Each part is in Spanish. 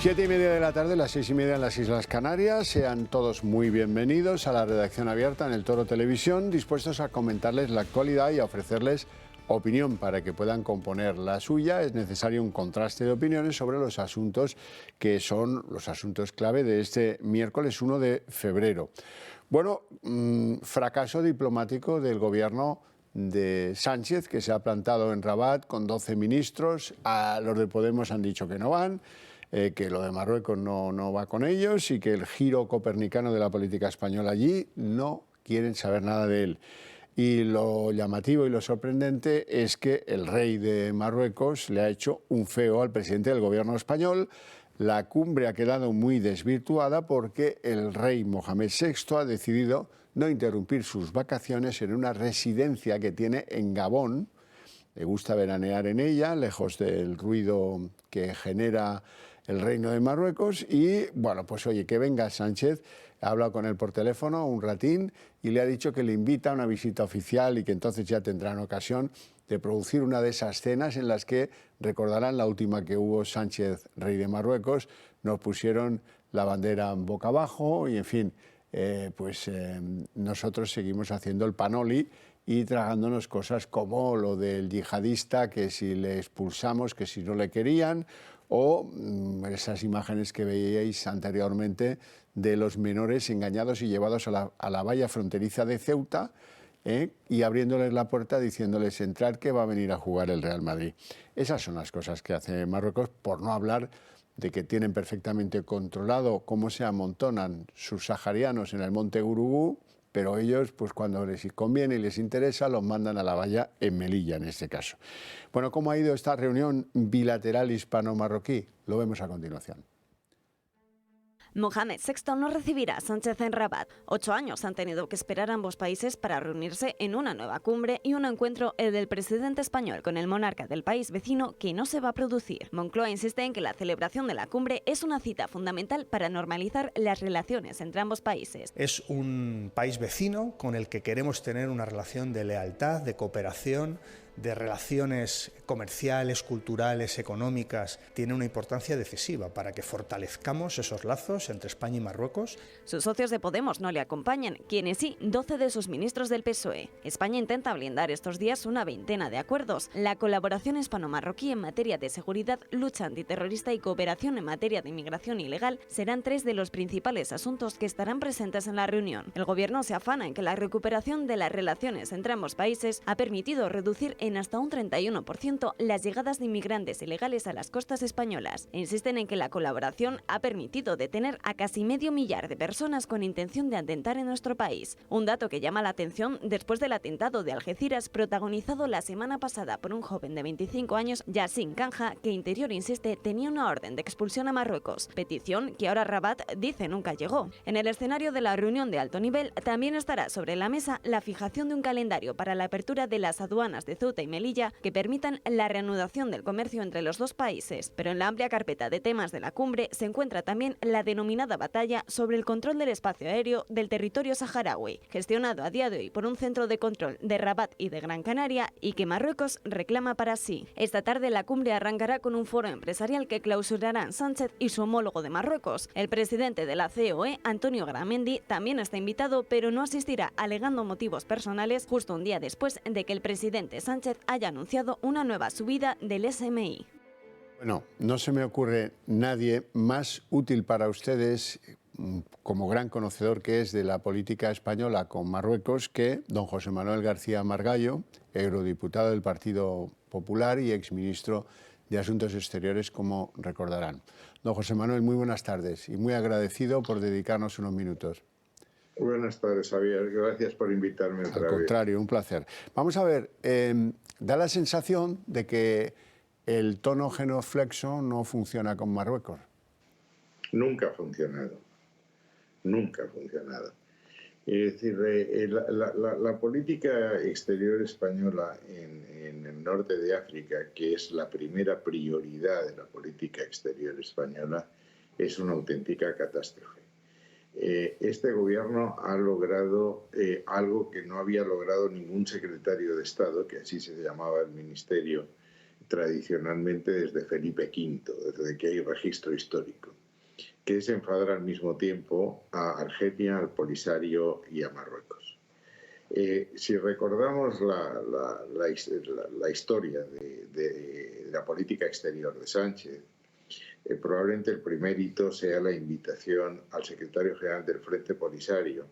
7:30 de la tarde, las 6:30 en las Islas Canarias. Sean todos muy bienvenidos a la redacción abierta en El Toro Televisión, dispuestos a comentarles la actualidad y a ofrecerles opinión para que puedan componer la suya. Es necesario un contraste de opiniones sobre los asuntos que son los asuntos clave de este miércoles 1 de febrero. Bueno, fracaso diplomático del gobierno de Sánchez, que se ha plantado en Rabat con 12 ministros. A los de Podemos han dicho que no van, que lo de Marruecos no va con ellos y que el giro copernicano de la política española allí no quieren saber nada de él. Y lo llamativo y lo sorprendente es que el rey de Marruecos le ha hecho un feo al presidente del gobierno español. La cumbre ha quedado muy desvirtuada porque el rey Mohamed VI ha decidido no interrumpir sus vacaciones en una residencia que tiene en Gabón. Le gusta veranear en ella, lejos del ruido que genera el Reino de Marruecos. Y bueno, pues oye, que venga Sánchez, ha hablado con él por teléfono un ratín y le ha dicho que le invita a una visita oficial y que entonces ya tendrán ocasión de producir una de esas cenas en las que, recordarán la última que hubo Sánchez, rey de Marruecos, nos pusieron la bandera boca abajo y en fin, nosotros seguimos haciendo el panoli y tragándonos cosas como lo del yihadista, que si le expulsamos, que si no le querían, o esas imágenes que veíais anteriormente de los menores engañados y llevados a la valla fronteriza de Ceuta, y abriéndoles la puerta diciéndoles entrar que va a venir a jugar el Real Madrid. Esas son las cosas que hace Marruecos, por no hablar de que tienen perfectamente controlado cómo se amontonan sus saharianos en el monte Urugú, pero ellos, pues cuando les conviene y les interesa, los mandan a la valla en Melilla, en este caso. Bueno, ¿cómo ha ido esta reunión bilateral hispano-marroquí? Lo vemos a continuación. Mohamed VI no recibirá a Sánchez en Rabat. 8 años han tenido que esperar ambos países para reunirse en una nueva cumbre y un encuentro, el del presidente español con el monarca del país vecino, que no se va a producir. Moncloa insiste en que la celebración de la cumbre es una cita fundamental para normalizar las relaciones entre ambos países. Es un país vecino con el que queremos tener una relación de lealtad, de cooperación, de relaciones comerciales, culturales, económicas. Tiene una importancia decisiva para que fortalezcamos esos lazos entre España y Marruecos. Sus socios de Podemos no le acompañan, quienes sí, 12 de sus ministros del PSOE. España intenta blindar estos días una veintena de acuerdos. La colaboración hispano-marroquí en materia de seguridad, lucha antiterrorista y cooperación en materia de inmigración ilegal serán 3 de los principales asuntos que estarán presentes en la reunión. El gobierno se afana en que la recuperación de las relaciones entre ambos países ha permitido reducir en hasta un 31% las llegadas de inmigrantes ilegales a las costas españolas. Insisten en que la colaboración ha permitido detener a casi medio millar de personas con intención de atentar en nuestro país. Un dato que llama la atención después del atentado de Algeciras protagonizado la semana pasada por un joven de 25 años, Yassin Kanja, que Interior insiste tenía una orden de expulsión a Marruecos, petición que ahora Rabat dice nunca llegó. En el escenario de la reunión de alto nivel también estará sobre la mesa la fijación de un calendario para la apertura de las aduanas de Ceuta y Melilla que permitan la reanudación del comercio entre los dos países. Pero en la amplia carpeta de temas de la cumbre se encuentra también la denominada batalla sobre el control del espacio aéreo del territorio saharaui, gestionado a día de hoy por un centro de control de Rabat y de Gran Canaria y que Marruecos reclama para sí. Esta tarde la cumbre arrancará con un foro empresarial que clausurarán Sánchez y su homólogo de Marruecos. El presidente de la COE, Antonio Garamendi, también está invitado, pero no asistirá, alegando motivos personales, justo un día después de que el presidente Sánchez haya anunciado una nueva subida del SMI. Bueno, no se me ocurre nadie más útil para ustedes, como gran conocedor que es de la política española con Marruecos, que don José Manuel García Margallo, eurodiputado del Partido Popular y exministro de Asuntos Exteriores, como recordarán. Don José Manuel, muy buenas tardes y muy agradecido por dedicarnos unos minutos. Buenas tardes, Javier. Gracias por invitarme otra vez. Al contrario, un placer. Vamos a ver, da la sensación de que el tono genuflexo no funciona con Marruecos. Nunca ha funcionado. Nunca ha funcionado. Es decir, la política exterior española en el norte de África, que es la primera prioridad de la política exterior española, es una auténtica catástrofe. Este gobierno ha logrado algo que no había logrado ningún secretario de Estado, que así se llamaba el ministerio tradicionalmente desde Felipe V, desde que hay registro histórico. que es enfadar al mismo tiempo a Argelia, al Polisario y a Marruecos. Si recordamos la historia de la política exterior de Sánchez, probablemente el primer hito sea la invitación al secretario general del Frente Polisario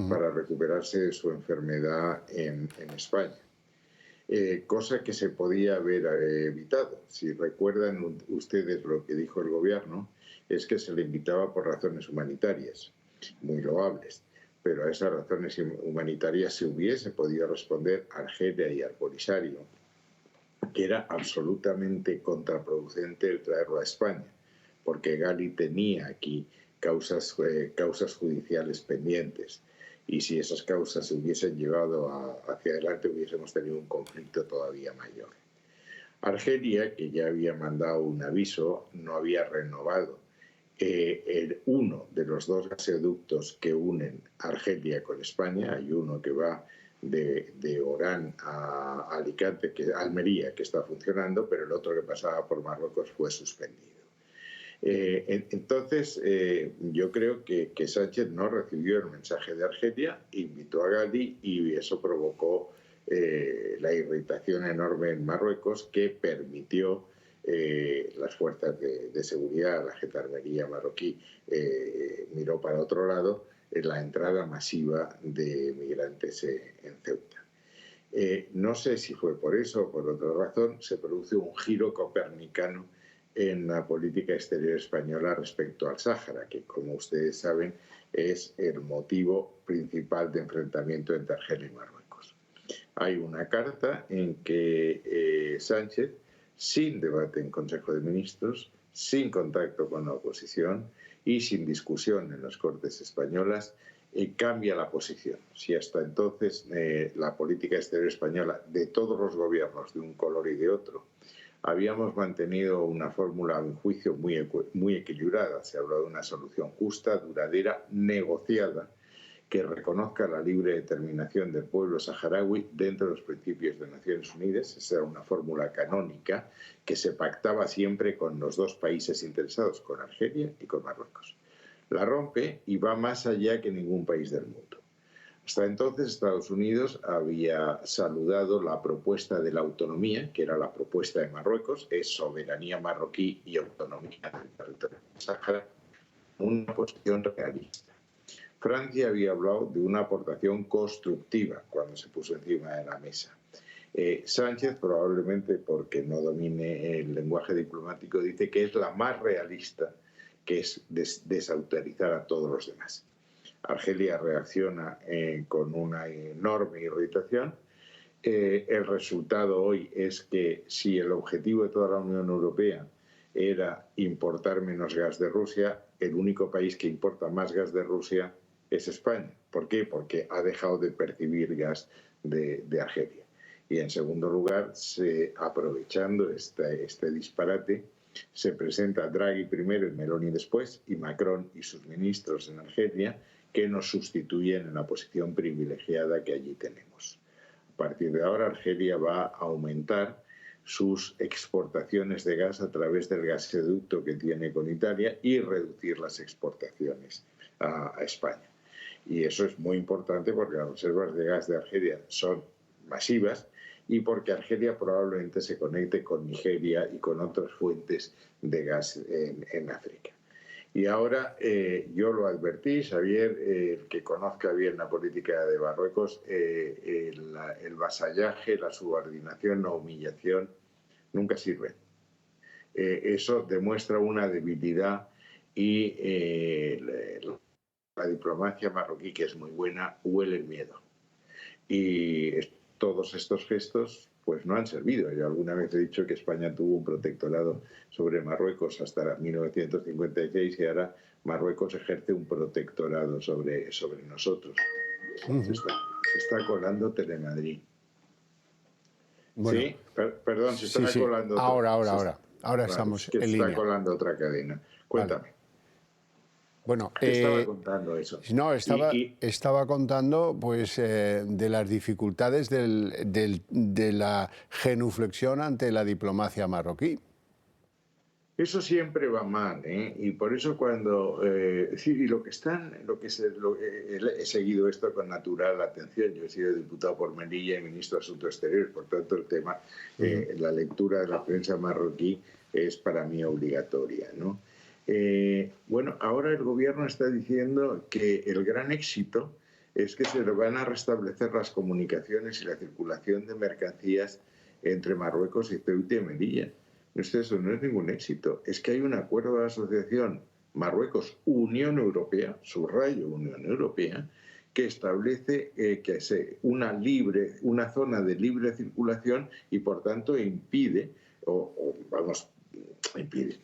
para recuperarse de su enfermedad en España. Cosa que se podía haber evitado. Si recuerdan ustedes lo que dijo el gobierno, es que se le invitaba por razones humanitarias, muy loables, pero a esas razones humanitarias se hubiese podido responder a Argelia y al Polisario, que era absolutamente contraproducente el traerlo a España, porque Gali tenía aquí causas judiciales pendientes, y si esas causas se hubiesen llevado hacia adelante hubiésemos tenido un conflicto todavía mayor. Argelia, que ya había mandado un aviso, no había renovado uno de los dos gasoductos que unen Argelia con España. Hay uno que va de Orán a Alicante, Almería, que está funcionando, pero el otro que pasaba por Marruecos fue suspendido. Entonces, yo creo que Sánchez no recibió el mensaje de Argelia, invitó a Gali y eso provocó la irritación enorme en Marruecos, que permitió las fuerzas de seguridad, la gendarmería marroquí miró para otro lado, la entrada masiva de migrantes en Ceuta. No sé si fue por eso o por otra razón, se produce un giro copernicano en la política exterior española respecto al Sáhara, que, como ustedes saben, es el motivo principal de enfrentamiento entre Argelia y Marruecos. Hay una carta en que Sánchez, sin debate en Consejo de Ministros, sin contacto con la oposición y sin discusión en las Cortes españolas, cambia la posición. Si hasta entonces la política exterior española, de todos los gobiernos, de un color y de otro, habíamos mantenido una fórmula, a mi juicio, muy equilibrada. Se habló de una solución justa, duradera, negociada, que reconozca la libre determinación del pueblo saharaui dentro de los principios de Naciones Unidas. Esa era una fórmula canónica que se pactaba siempre con los dos países interesados, con Argelia y con Marruecos. La rompe y va más allá que ningún país del mundo. Hasta entonces Estados Unidos había saludado la propuesta de la autonomía, que era la propuesta de Marruecos, es soberanía marroquí y autonomía del territorio del Sáhara, una posición realista. Francia había hablado de una aportación constructiva cuando se puso encima de la mesa. Sánchez, probablemente porque no domine el lenguaje diplomático, dice que es la más realista, que es desautorizar a todos los demás. Argelia reacciona con una enorme irritación. El resultado hoy es que si el objetivo de toda la Unión Europea era importar menos gas de Rusia, el único país que importa más gas de Rusia es España. ¿Por qué? Porque ha dejado de percibir gas de Argelia. Y en segundo lugar, aprovechando este disparate, se presenta Draghi primero y Meloni después, y Macron y sus ministros en Argelia, que nos sustituyen en la posición privilegiada que allí tenemos. A partir de ahora, Argelia va a aumentar sus exportaciones de gas a través del gasoducto que tiene con Italia y reducir las exportaciones a España. Y eso es muy importante porque las reservas de gas de Argelia son masivas y porque Argelia probablemente se conecte con Nigeria y con otras fuentes de gas en África. Y ahora, yo lo advertí, Xavier, el que conozca bien la política de Marruecos, el vasallaje, la subordinación, la humillación, nunca sirven. Eso demuestra una debilidad y la diplomacia marroquí, que es muy buena, huele el miedo. Y todos estos gestos pues no han servido. Yo alguna vez he dicho que España tuvo un protectorado sobre Marruecos hasta 1956 y ahora Marruecos ejerce un protectorado sobre nosotros. Se está colando Telemadrid. Bueno, ¿Sí? Perdón, se está colando. Ahora vale, estamos en línea. Se está colando otra cadena. Cuéntame. Vale. Bueno, estaba contando eso. No, estaba contando pues, de las dificultades de la genuflexión ante la diplomacia marroquí. Eso siempre va mal, ¿eh? Y por eso cuando sí, he seguido esto con natural atención. Yo he sido diputado por Melilla y ministro de Asuntos Exteriores, por tanto el tema, la lectura de la prensa marroquí es para mí obligatoria, ¿no? Bueno, ahora el gobierno está diciendo que el gran éxito es que se van a restablecer las comunicaciones y la circulación de mercancías entre Marruecos y Ceuta y Melilla. Eso no es ningún éxito. Es que hay un acuerdo de asociación Marruecos-Unión Europea, subrayo Unión Europea, que establece una zona de libre circulación y por tanto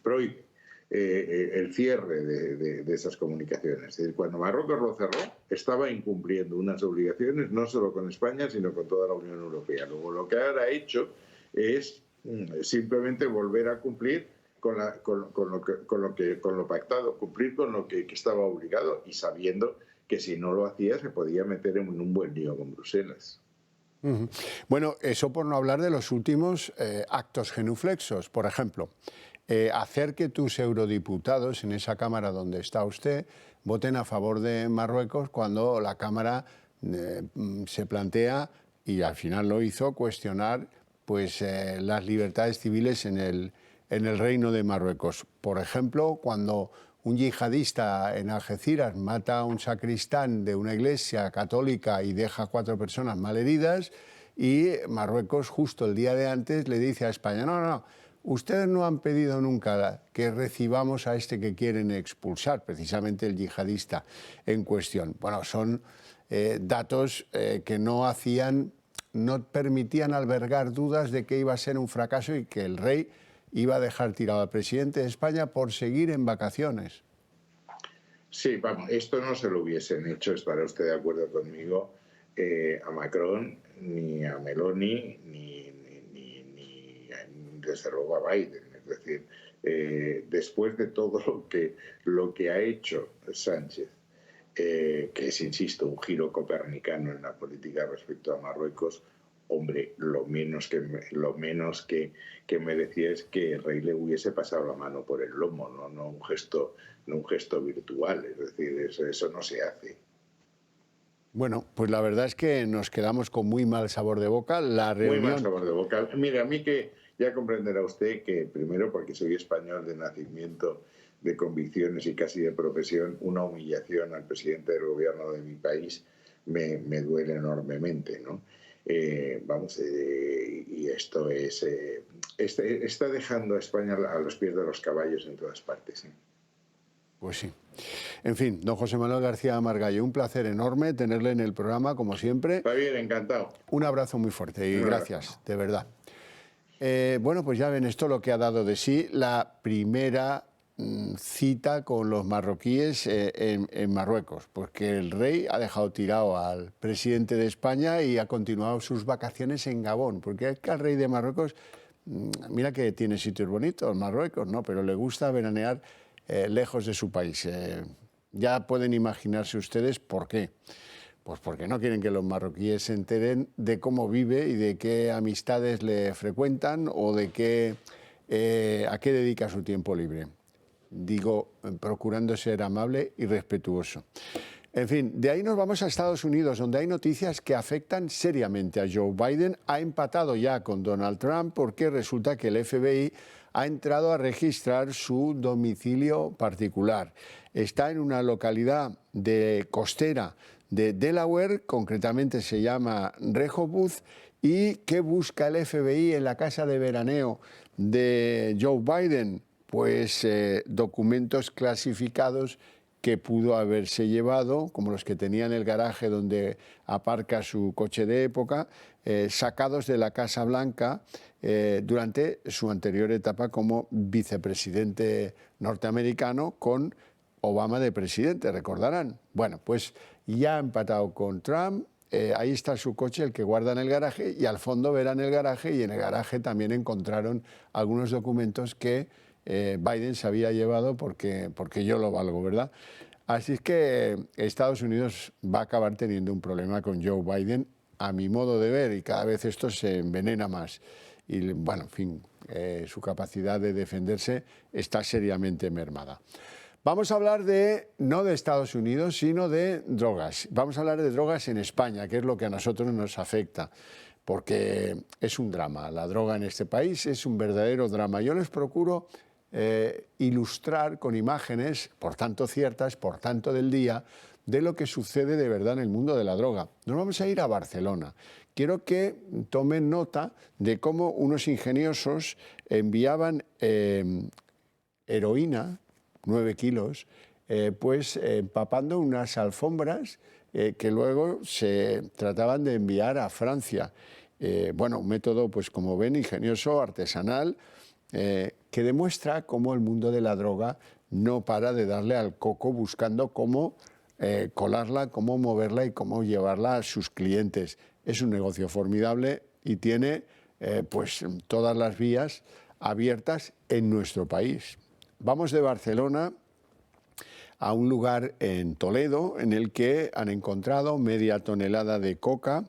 prohíbe el cierre de esas comunicaciones. Es decir, cuando Marruecos lo cerró, estaba incumpliendo unas obligaciones no solo con España, sino con toda la Unión Europea. Luego, lo que ahora ha hecho es simplemente volver a cumplir con lo pactado, cumplir con lo que estaba obligado, y sabiendo que si no lo hacía se podía meter en un buen lío con Bruselas. Bueno, eso por no hablar de los últimos actos genuflexos. Por ejemplo, hacer que tus eurodiputados en esa Cámara donde está usted voten a favor de Marruecos cuando la Cámara se plantea, y al final lo hizo, cuestionar pues las libertades civiles en el Reino de Marruecos. Por ejemplo, cuando un yihadista en Algeciras mata a un sacristán de una iglesia católica y deja a 4 personas malheridas, y Marruecos justo el día de antes le dice a España, no, ustedes no han pedido nunca que recibamos a este que quieren expulsar, precisamente el yihadista en cuestión. Bueno, son datos que no permitían albergar dudas de que iba a ser un fracaso y que el rey iba a dejar tirado al presidente de España por seguir en vacaciones. Sí, vamos, esto no se lo hubiesen hecho, estará usted de acuerdo conmigo, a Macron, ni a Meloni, ni desde luego a Biden. Es decir, después de todo lo que ha hecho Sánchez, que es, insisto, un giro copernicano en la política respecto a Marruecos, hombre, lo menos que merecía es que el rey le hubiese pasado la mano por el lomo, no un gesto virtual. Es decir, eso no se hace. Bueno, pues la verdad es que nos quedamos con muy mal sabor de boca. La reunión... Muy mal sabor de boca. Mire, a mí que ya comprenderá usted que, primero, porque soy español de nacimiento, de convicciones y casi de profesión, una humillación al presidente del gobierno de mi país me duele enormemente, ¿no? Y esto está dejando a España a los pies de los caballos en todas partes, ¿sí? Pues sí. En fin, don José Manuel García Margallo, un placer enorme tenerle en el programa, como siempre. Está bien, encantado. Un abrazo muy fuerte y gracias, de verdad. Bueno, pues ya ven esto lo que ha dado de sí la primera cita con los marroquíes en Marruecos, porque el rey ha dejado tirado al presidente de España y ha continuado sus vacaciones en Gabón, porque es que al rey de Marruecos, mira que tiene sitios bonitos, Marruecos, ¿no? Pero le gusta veranear lejos de su país. Ya pueden imaginarse ustedes por qué. Pues porque no quieren que los marroquíes se enteren de cómo vive y de qué amistades le frecuentan o de a qué dedica su tiempo libre. Digo, procurando ser amable y respetuoso. En fin, de ahí nos vamos a Estados Unidos, donde hay noticias que afectan seriamente a Joe Biden. Ha empatado ya con Donald Trump porque resulta que el FBI ha entrado a registrar su domicilio particular. Está en una localidad costera de Delaware, concretamente se llama Rehoboth. ¿Y qué busca el FBI en la casa de veraneo de Joe Biden? Pues documentos clasificados que pudo haberse llevado, como los que tenía en el garaje donde aparca su coche de época, sacados de la Casa Blanca durante su anterior etapa como vicepresidente norteamericano con Obama de presidente, recordarán. Bueno, pues ya ha empatado con Trump. Ahí está su coche, el que guarda en el garaje, y al fondo verán el garaje, y en el garaje también encontraron algunos documentos que Biden se había llevado porque yo lo valgo, ¿verdad? Así es que Estados Unidos va a acabar teniendo un problema con Joe Biden, a mi modo de ver, y cada vez esto se envenena más. y bueno, en fin, su capacidad de defenderse está seriamente mermada. Vamos a hablar no de Estados Unidos, sino de drogas. Vamos a hablar de drogas en España, que es lo que a nosotros nos afecta, porque es un drama. La droga en este país es un verdadero drama. Yo les procuro ilustrar con imágenes, por tanto ciertas, por tanto del día, de lo que sucede de verdad en el mundo de la droga. Nos vamos a ir a Barcelona. Quiero que tomen nota de cómo unos ingeniosos enviaban heroína, 9 kilos, pues empapando unas alfombras que luego se trataban de enviar a Francia. Bueno, un método, pues como ven, ingenioso, artesanal, que demuestra cómo el mundo de la droga no para de darle al coco buscando cómo colarla, cómo moverla y cómo llevarla a sus clientes. Es un negocio formidable y tiene pues todas las vías abiertas en nuestro país. Vamos de Barcelona a un lugar en Toledo en el que han encontrado media tonelada de coca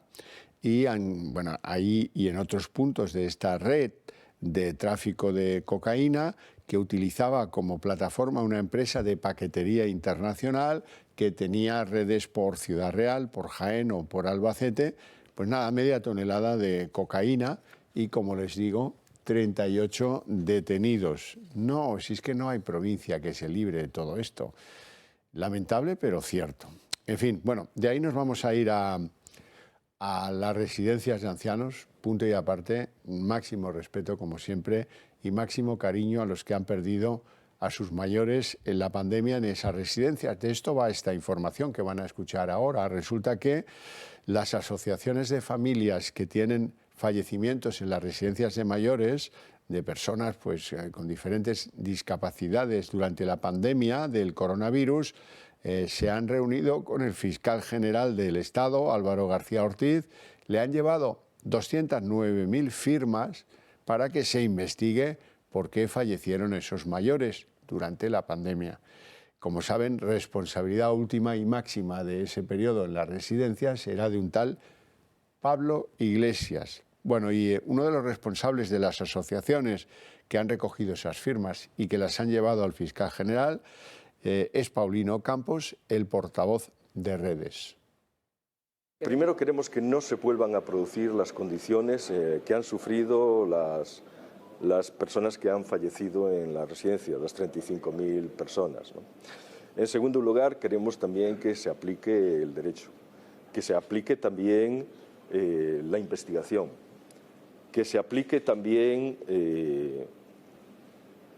y bueno, ahí y en otros puntos de esta red de tráfico de cocaína que utilizaba como plataforma una empresa de paquetería internacional que tenía redes por Ciudad Real, por Jaén o por Albacete, pues nada, media tonelada de cocaína y, como les digo, 38 detenidos. No, si es que no hay provincia que se libre de todo esto. Lamentable, pero cierto. En fin, bueno, de ahí nos vamos a ir a las residencias de ancianos, punto y aparte, máximo respeto como siempre y máximo cariño a los que han perdido a sus mayores en la pandemia en esas residencias. De esto va esta información que van a escuchar ahora. Resulta que las asociaciones de familias que tienen fallecimientos en las residencias de mayores de personas pues, con diferentes discapacidades durante la pandemia del coronavirus, se han reunido con el fiscal general del Estado, Álvaro García Ortiz, le han llevado 209.000 firmas para que se investigue por qué fallecieron esos mayores durante la pandemia. Como saben, responsabilidad última y máxima de ese periodo en las residencias era de un tal Pablo Iglesias. Bueno, y uno de los responsables de las asociaciones que han recogido esas firmas y que las han llevado al fiscal general es Paulino Campos, el portavoz de Redes. Primero queremos que no se vuelvan a producir las condiciones que han sufrido las personas que han fallecido en la residencia, las 35.000 personas, ¿no? En segundo lugar, queremos también que se aplique el derecho, que se aplique también la investigación, que se aplique también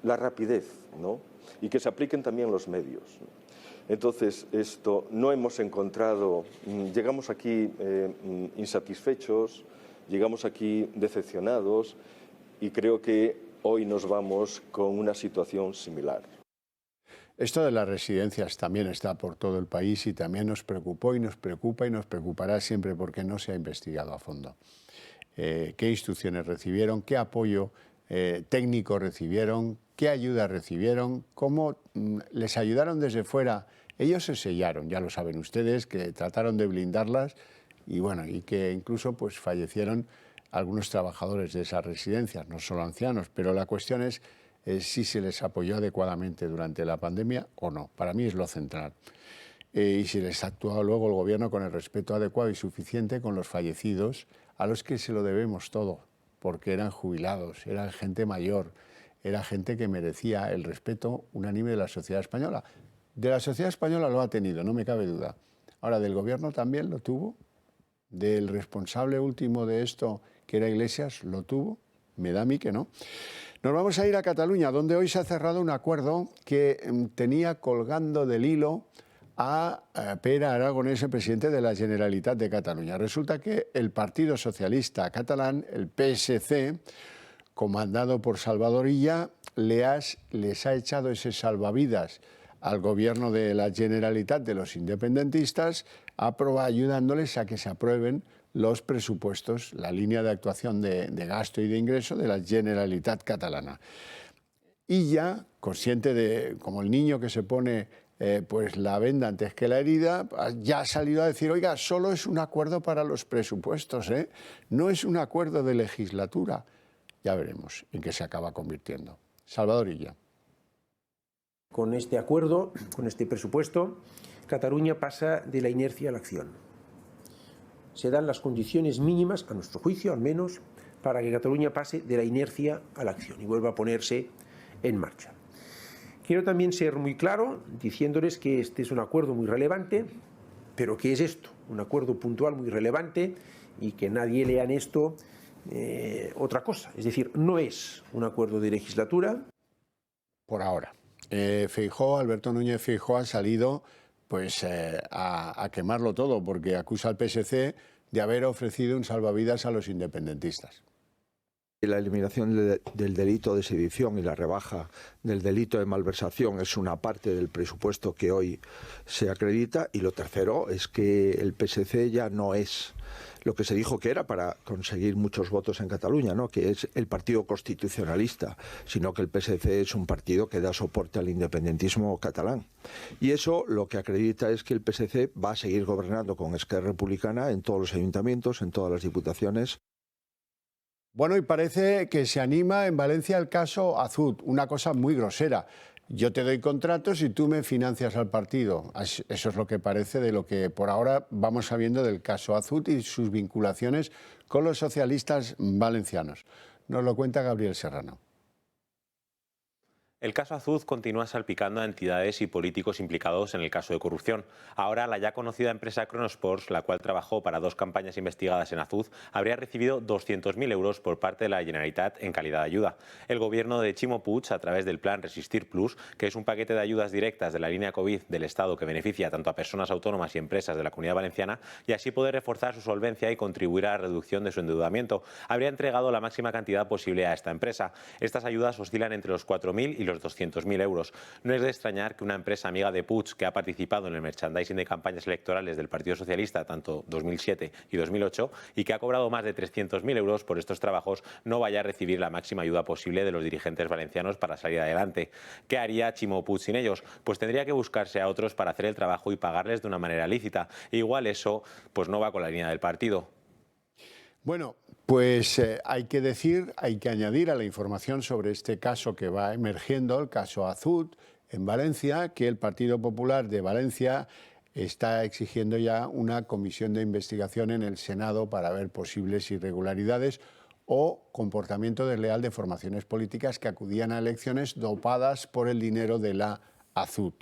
la rapidez, ¿no? Y que se apliquen también los medios. Entonces, esto no hemos encontrado, llegamos aquí insatisfechos, llegamos aquí decepcionados y creo que hoy nos vamos con una situación similar. Esto de las residencias también está por todo el país y también nos preocupó y nos preocupa y nos preocupará siempre porque no se ha investigado a fondo. ¿Qué instrucciones recibieron? ¿Qué apoyo técnico recibieron? ¿Qué ayuda recibieron? ¿Cómo les ayudaron desde fuera? Ellos se sellaron, ya lo saben ustedes, que trataron de blindarlas y bueno, y que incluso pues fallecieron algunos trabajadores de esas residencias, no solo ancianos, pero la cuestión es si se les apoyó adecuadamente durante la pandemia o no. Para mí es lo central. Y si les ha actuado luego el gobierno con el respeto adecuado y suficiente con los fallecidos, a los que se lo debemos todo, porque eran jubilados, eran gente mayor, era gente que merecía el respeto unánime de la sociedad española. De la sociedad española lo ha tenido, no me cabe duda. Ahora, del gobierno también lo tuvo, del responsable último de esto, que era Iglesias, lo tuvo, me da a mí que no. Nos vamos a ir a Cataluña, donde hoy se ha cerrado un acuerdo que tenía colgando del hilo a Pere Aragonès, el presidente de la Generalitat de Cataluña. Resulta que el Partido Socialista Catalán, el PSC, comandado por Salvador Illa, les ha echado ese salvavidas al gobierno de la Generalitat de los independentistas, ayudándoles a que se aprueben los presupuestos, la línea de actuación de gasto y de ingreso de la Generalitat catalana. Illa, consciente de, como el niño que se pone pues la venda antes que la herida, ya ha salido a decir, oiga, solo es un acuerdo para los presupuestos, no es un acuerdo de legislatura. ya veremos en qué se acaba convirtiendo. Salvador Illa. Con este acuerdo, con este presupuesto, Cataluña pasa de la inercia a la acción. Se dan las condiciones mínimas, a nuestro juicio al menos, para que Cataluña pase de la inercia a la acción y vuelva a ponerse en marcha. Quiero también ser muy claro diciéndoles que este es un acuerdo muy relevante, pero ¿qué es esto? Un acuerdo puntual muy relevante y que nadie lea en esto otra cosa. Es decir, no es un acuerdo de legislatura. Por ahora. Feijóo, Alberto Núñez Feijóo ha salido pues a quemarlo todo porque acusa al PSC de haber ofrecido un salvavidas a los independentistas. La eliminación del delito de sedición y la rebaja del delito de malversación es una parte del presupuesto que hoy se acredita, y lo tercero es que el PSC ya no es lo que se dijo que era para conseguir muchos votos en Cataluña, ¿no? Que es el partido constitucionalista, sino que el PSC es un partido que da soporte al independentismo catalán. Y eso lo que acredita es que el PSC va a seguir gobernando con Esquerra Republicana en todos los ayuntamientos, en todas las diputaciones. Bueno, y parece que se anima en Valencia el caso Azud, una cosa muy grosera. Yo te doy contratos y tú me financias al partido. Eso es lo que parece de lo que por ahora vamos sabiendo del caso Azud y sus vinculaciones con los socialistas valencianos. Nos lo cuenta Gabriel Serrano. El caso Azud continúa salpicando a entidades y políticos implicados en el caso de corrupción. Ahora, la ya conocida empresa Kronosports, la cual trabajó para 2 campañas investigadas en Azud, habría recibido 200.000 euros por parte de la Generalitat en calidad de ayuda. El gobierno de Ximo Puig, a través del plan Resistir Plus, que es un paquete de ayudas directas de la línea COVID del Estado que beneficia tanto a personas autónomas y empresas de la Comunidad Valenciana, y así poder reforzar su solvencia y contribuir a la reducción de su endeudamiento, habría entregado la máxima cantidad posible a esta empresa. Estas ayudas oscilan entre los 4.000 y los 200.000 euros. No es de extrañar que una empresa amiga de Puig, que ha participado en el merchandising de campañas electorales del Partido Socialista, tanto 2007 y 2008, y que ha cobrado más de 300.000 euros por estos trabajos, no vaya a recibir la máxima ayuda posible de los dirigentes valencianos para salir adelante. ¿Qué haría Ximo Puig sin ellos? Pues tendría que buscarse a otros para hacer el trabajo y pagarles de una manera lícita. E igual eso pues no va con la línea del partido. Bueno, pues hay que añadir a la información sobre este caso que va emergiendo, el caso Azud, en Valencia, que el Partido Popular de Valencia está exigiendo ya una comisión de investigación en el Senado para ver posibles irregularidades o comportamiento desleal de formaciones políticas que acudían a elecciones dopadas por el dinero de la Azud.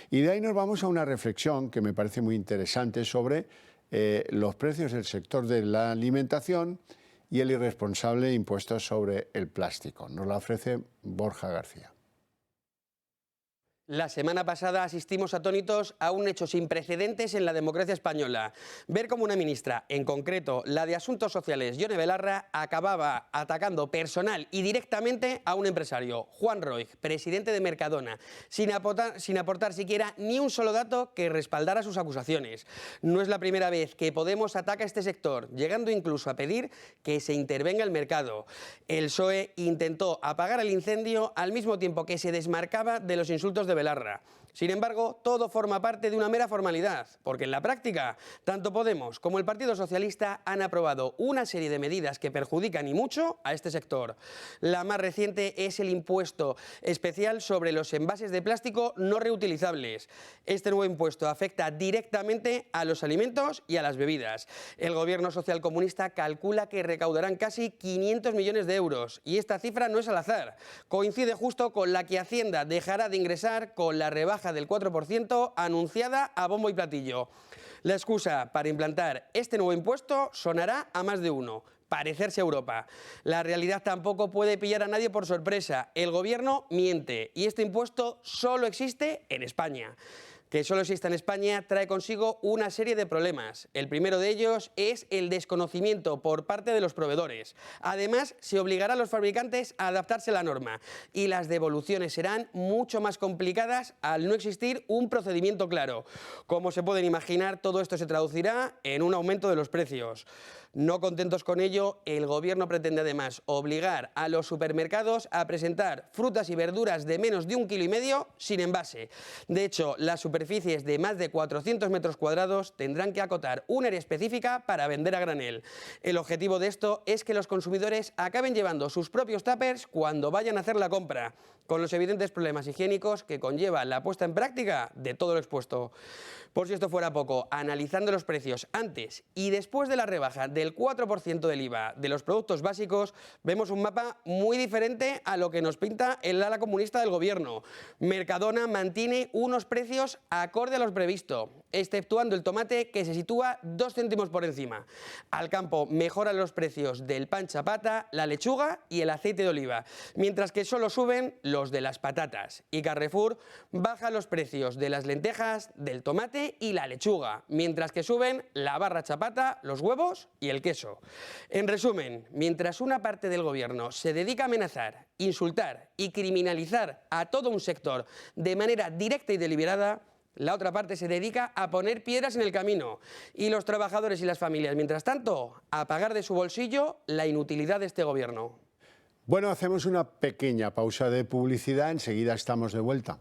Y de ahí nos vamos a una reflexión que me parece muy interesante sobre los precios del sector de la alimentación y el irresponsable impuesto sobre el plástico. Nos la ofrece Borja García. La semana pasada asistimos atónitos a un hecho sin precedentes en la democracia española. Ver cómo una ministra, en concreto la de Asuntos Sociales, Yone Belarra, acababa atacando personal y directamente a un empresario, Juan Roig, presidente de Mercadona, sin aportar siquiera ni un solo dato que respaldara sus acusaciones. No es la primera vez que Podemos ataca a este sector, llegando incluso a pedir que se intervenga el mercado. El PSOE intentó apagar el incendio al mismo tiempo que se desmarcaba de los insultos de Belarra. Sin embargo, todo forma parte de una mera formalidad, porque en la práctica, tanto Podemos como el Partido Socialista han aprobado una serie de medidas que perjudican y mucho a este sector. La más reciente es el impuesto especial sobre los envases de plástico no reutilizables. Este nuevo impuesto afecta directamente a los alimentos y a las bebidas. El gobierno socialcomunista calcula que recaudarán casi 500 millones de euros, y esta cifra no es al azar. Coincide justo con la que Hacienda dejará de ingresar con la rebaja del 4% anunciada a bombo y platillo. La excusa para implantar este nuevo impuesto sonará a más de uno: parecerse a Europa. La realidad tampoco puede pillar a nadie por sorpresa. El gobierno miente y este impuesto solo existe en España. Que solo exista en España trae consigo una serie de problemas. El primero de ellos es el desconocimiento por parte de los proveedores. Además, se obligará a los fabricantes a adaptarse a la norma y las devoluciones serán mucho más complicadas al no existir un procedimiento claro. Como se pueden imaginar, todo esto se traducirá en un aumento de los precios. No contentos con ello, el gobierno pretende además obligar a los supermercados a presentar frutas y verduras de menos de 1,5 kilos sin envase. De hecho, las superficies superficies de más de 400 metros cuadrados tendrán que acotar un área específica para vender a granel. El objetivo de esto es que los consumidores acaben llevando sus propios tuppers cuando vayan a hacer la compra, con los evidentes problemas higiénicos que conlleva la puesta en práctica de todo lo expuesto. Por si esto fuera poco, analizando los precios antes y después de la rebaja del 4% del IVA de los productos básicos, vemos un mapa muy diferente a lo que nos pinta el ala comunista del gobierno. Mercadona mantiene unos precios acorde a los previsto, exceptuando el tomate, que se sitúa 2 céntimos por encima. Alcampo mejora los precios del pan chapata, la lechuga y el aceite de oliva, mientras que solo suben los de las patatas. Y Carrefour baja los precios de las lentejas, del tomate y la lechuga, mientras que suben la barra chapata, los huevos y el queso. En resumen, mientras una parte del gobierno se dedica a amenazar, insultar y criminalizar a todo un sector de manera directa y deliberada, la otra parte se dedica a poner piedras en el camino y los trabajadores y las familias, mientras tanto, a pagar de su bolsillo la inutilidad de este gobierno. Bueno, hacemos una pequeña pausa de publicidad, enseguida estamos de vuelta.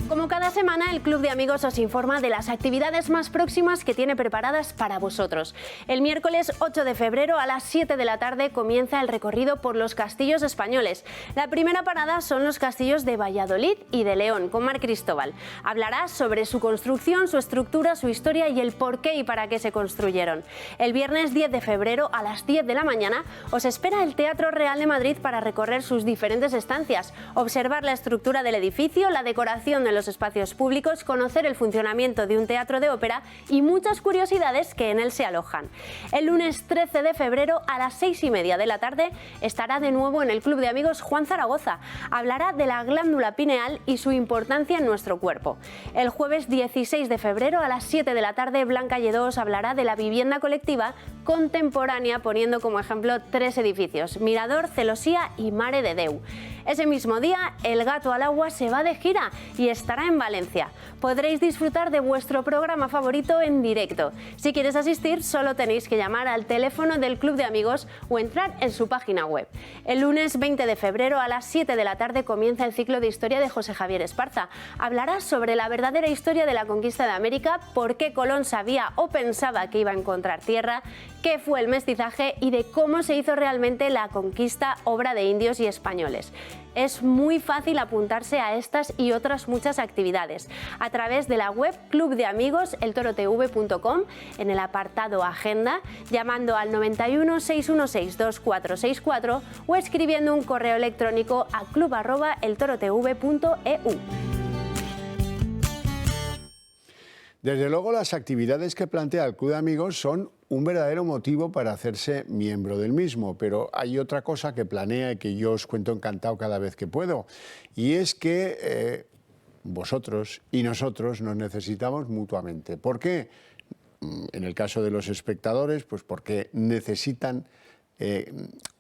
Como cada semana, el Club de Amigos os informa de las actividades más próximas que tiene preparadas para vosotros. El miércoles 8 de febrero a las 7 de la tarde comienza el recorrido por los castillos españoles. La primera parada son los castillos de Valladolid y de León, con Mar Cristóbal. Hablará sobre su construcción, su estructura, su historia y el por qué y para qué se construyeron. El viernes 10 de febrero a las 10 de la mañana os espera el Teatro Real de Madrid para recorrer sus diferentes estancias, observar la estructura del edificio, la decoración de los espacios públicos, conocer el funcionamiento de un teatro de ópera y muchas curiosidades que en él se alojan. El lunes 13 de febrero a las 6:30 de la tarde estará de nuevo en el Club de Amigos Juan Zaragoza. Hablará de la glándula pineal y su importancia en nuestro cuerpo. El jueves 16 de febrero a las 7 de la tarde Blanca Lledó os hablará de la vivienda colectiva contemporánea, poniendo como ejemplo 3 edificios: Mirador, Celosía y Mare de Déu. Ese mismo día, El Gato al Agua se va de gira y estará en Valencia. Podréis disfrutar de vuestro programa favorito en directo. Si quieres asistir, solo tenéis que llamar al teléfono del Club de Amigos o entrar en su página web. El lunes 20 de febrero a las 7 de la tarde comienza el ciclo de historia de José Javier Esparza. Hablará sobre la verdadera historia de la conquista de América, por qué Colón sabía o pensaba que iba a encontrar tierra, qué fue el mestizaje y de cómo se hizo realmente la conquista, obra de indios y españoles. Es muy fácil apuntarse a estas y otras muchas actividades a través de la web Club de Amigos, eltorotv.com, en el apartado Agenda, llamando al 91 616 2464 o escribiendo un correo electrónico a club@eltorotv.eu. Desde luego, las actividades que plantea el Club de Amigos son un verdadero motivo para hacerse miembro del mismo, pero hay otra cosa que planea y que yo os cuento encantado cada vez que puedo, y es que vosotros y nosotros nos necesitamos mutuamente. ¿Por qué? En el caso de los espectadores, pues porque necesitan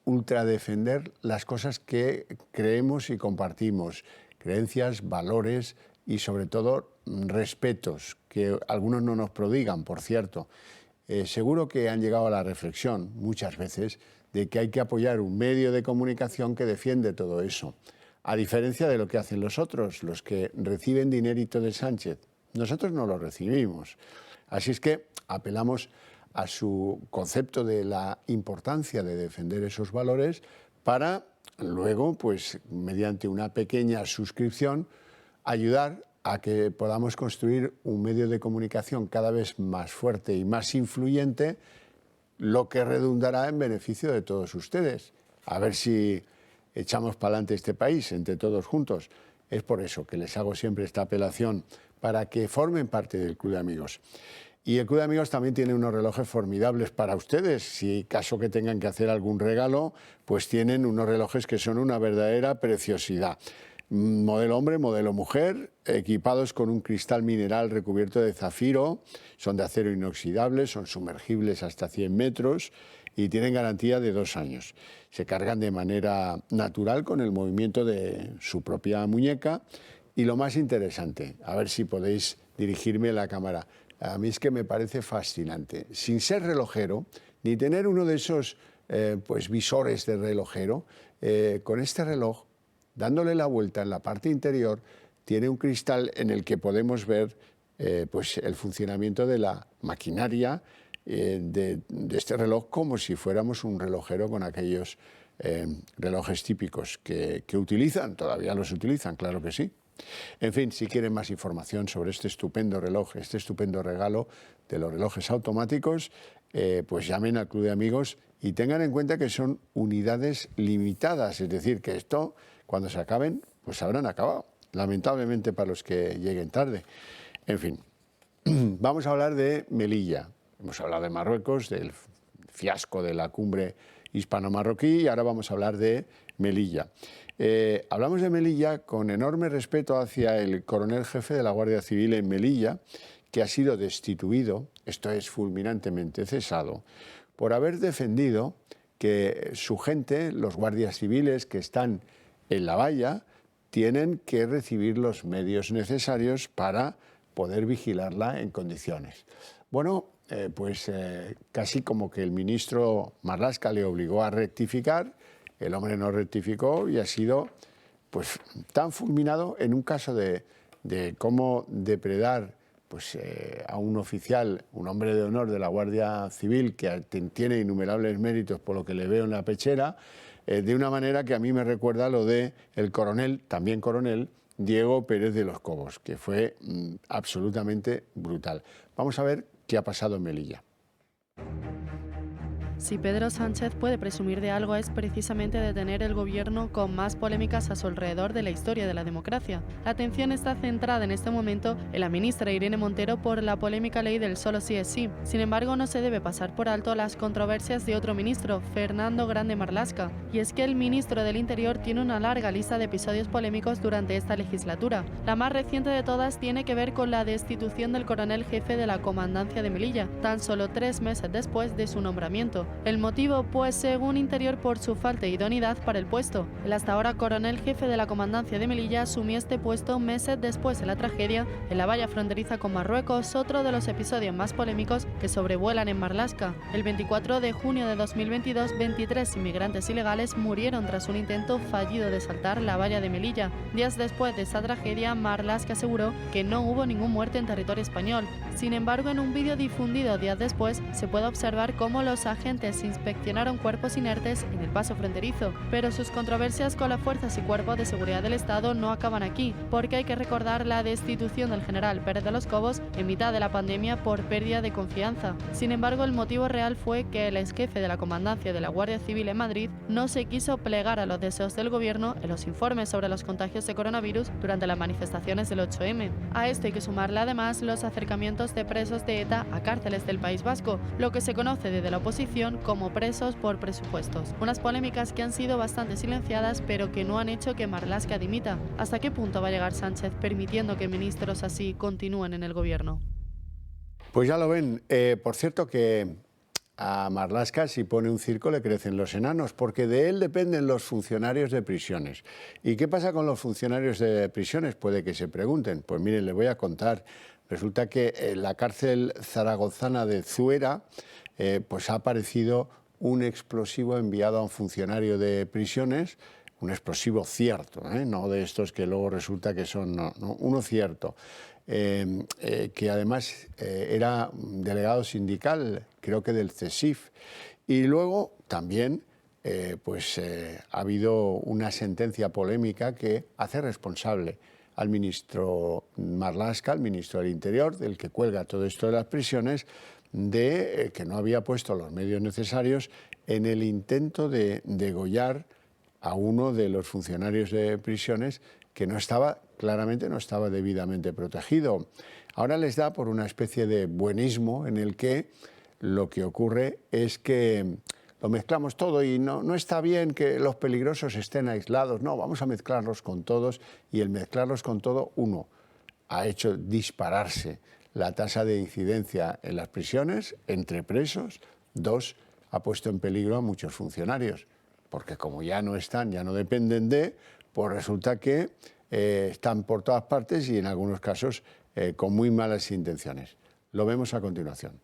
ultradefender las cosas que creemos y compartimos, creencias, valores y sobre todo respetos, que algunos no nos prodigan, por cierto. Seguro que han llegado a la reflexión muchas veces de que hay que apoyar un medio de comunicación que defiende todo eso, a diferencia de lo que hacen los otros, los que reciben dinerito de Sánchez. Nosotros no lo recibimos. Así es que apelamos a su concepto de la importancia de defender esos valores para luego, pues mediante una pequeña suscripción, ayudar a que podamos construir un medio de comunicación cada vez más fuerte y más influyente, lo que redundará en beneficio de todos ustedes. A ver si echamos para adelante este país entre todos juntos. Es por eso que les hago siempre esta apelación, para que formen parte del Club de Amigos. Y el Club de Amigos también tiene unos relojes formidables para ustedes. Si caso que tengan que hacer algún regalo, pues tienen unos relojes que son una verdadera preciosidad. Modelo hombre, modelo mujer, equipados con un cristal mineral recubierto de zafiro, son de acero inoxidable, son sumergibles hasta 100 metros y tienen garantía de 2 años. Se cargan de manera natural con el movimiento de su propia muñeca y lo más interesante, a ver si podéis dirigirme la cámara, a mí es que me parece fascinante. Sin ser relojero, ni tener uno de esos pues visores de relojero, con este reloj, dándole la vuelta en la parte interior, tiene un cristal en el que podemos ver pues el funcionamiento de la maquinaria de este reloj, como si fuéramos un relojero con aquellos relojes típicos que utilizan, todavía los utilizan, claro que sí. En fin, si quieren más información sobre este estupendo reloj, este estupendo regalo de los relojes automáticos, pues llamen al Club de Amigos y tengan en cuenta que son unidades limitadas, es decir, que esto, cuando se acaben, pues habrán acabado, lamentablemente para los que lleguen tarde. En fin, vamos a hablar de Melilla. Hemos hablado de Marruecos, del fiasco de la cumbre hispano-marroquí, y ahora vamos a hablar de Melilla. Hablamos de Melilla con enorme respeto hacia el coronel jefe de la Guardia Civil en Melilla, que ha sido destituido, esto es fulminantemente cesado, por haber defendido que su gente, los guardias civiles que están en la valla, tienen que recibir los medios necesarios para poder vigilarla en condiciones. Bueno, casi como que el ministro Marlaska le obligó a rectificar, el hombre no rectificó y ha sido pues tan fulminado en un caso de cómo depredar pues, a un oficial, un hombre de honor de la Guardia Civil que tiene innumerables méritos por lo que le veo en la pechera, de una manera que a mí me recuerda lo de el coronel, también coronel, Diego Pérez de los Cobos, que fue absolutamente brutal. Vamos a ver qué ha pasado en Melilla. Si Pedro Sánchez puede presumir de algo es precisamente de tener el gobierno con más polémicas a su alrededor de la historia de la democracia. La atención está centrada en este momento en la ministra Irene Montero por la polémica ley del solo sí es sí. Sin embargo, no se debe pasar por alto las controversias de otro ministro, Fernando Grande Marlaska. Y es que el ministro del Interior tiene una larga lista de episodios polémicos durante esta legislatura. La más reciente de todas tiene que ver con la destitución del coronel jefe de la comandancia de Melilla, tan solo 3 meses después de su nombramiento. El motivo, pues según Interior, por su falta de idoneidad para el puesto. El hasta ahora coronel jefe de la comandancia de Melilla asumió este puesto meses después de la tragedia en la valla fronteriza con Marruecos, otro de los episodios más polémicos que sobrevuelan en Marlaska. El 24 de junio de 2022, 23 inmigrantes ilegales murieron tras un intento fallido de saltar la valla de Melilla. Días después de esa tragedia, Marlaska aseguró que no hubo ningún muerto en territorio español. Sin embargo, en un vídeo difundido días después, se puede observar cómo los agentes inspeccionaron cuerpos inertes en el paso fronterizo, pero sus controversias con las fuerzas y cuerpos de seguridad del Estado no acaban aquí, porque hay que recordar la destitución del general Pérez de los Cobos en mitad de la pandemia por pérdida de confianza. Sin embargo, el motivo real fue que el exjefe de la comandancia de la Guardia Civil en Madrid no se quiso plegar a los deseos del gobierno en los informes sobre los contagios de coronavirus durante las manifestaciones del 8M. A esto hay que sumarle además los acercamientos de presos de ETA a cárceles del País Vasco, lo que se conoce desde la oposición como presos por presupuestos. Unas polémicas que han sido bastante silenciadas, pero que no han hecho que Marlaska dimita. ¿Hasta qué punto va a llegar Sánchez permitiendo que ministros así continúen en el gobierno? Pues ya lo ven. Por cierto que a Marlaska, si pone un circo, le crecen los enanos, porque de él dependen los funcionarios de prisiones. ¿Y qué pasa con los funcionarios de prisiones? Puede que se pregunten. Pues miren, les voy a contar. Resulta que en la cárcel zaragozana de Zuera pues ha aparecido un explosivo enviado a un funcionario de prisiones, un explosivo cierto, no de estos que luego resulta que son, no, uno cierto, que además era delegado sindical, creo que del CESIF. Y luego también ha habido una sentencia polémica que hace responsable al ministro Marlaska, al ministro del Interior, del que cuelga todo esto de las prisiones, de que no había puesto los medios necesarios en el intento de degollar a uno de los funcionarios de prisiones que claramente no estaba debidamente protegido. Ahora les da por una especie de buenismo en el que lo que ocurre es que lo mezclamos todo y no está bien que los peligrosos estén aislados, no, vamos a mezclarlos con todos, y el mezclarlos con todo, uno, ha hecho dispararse la tasa de incidencia en las prisiones entre presos, 2, ha puesto en peligro a muchos funcionarios, porque como ya no están, ya no dependen pues resulta que están por todas partes y en algunos casos con muy malas intenciones. Lo vemos a continuación.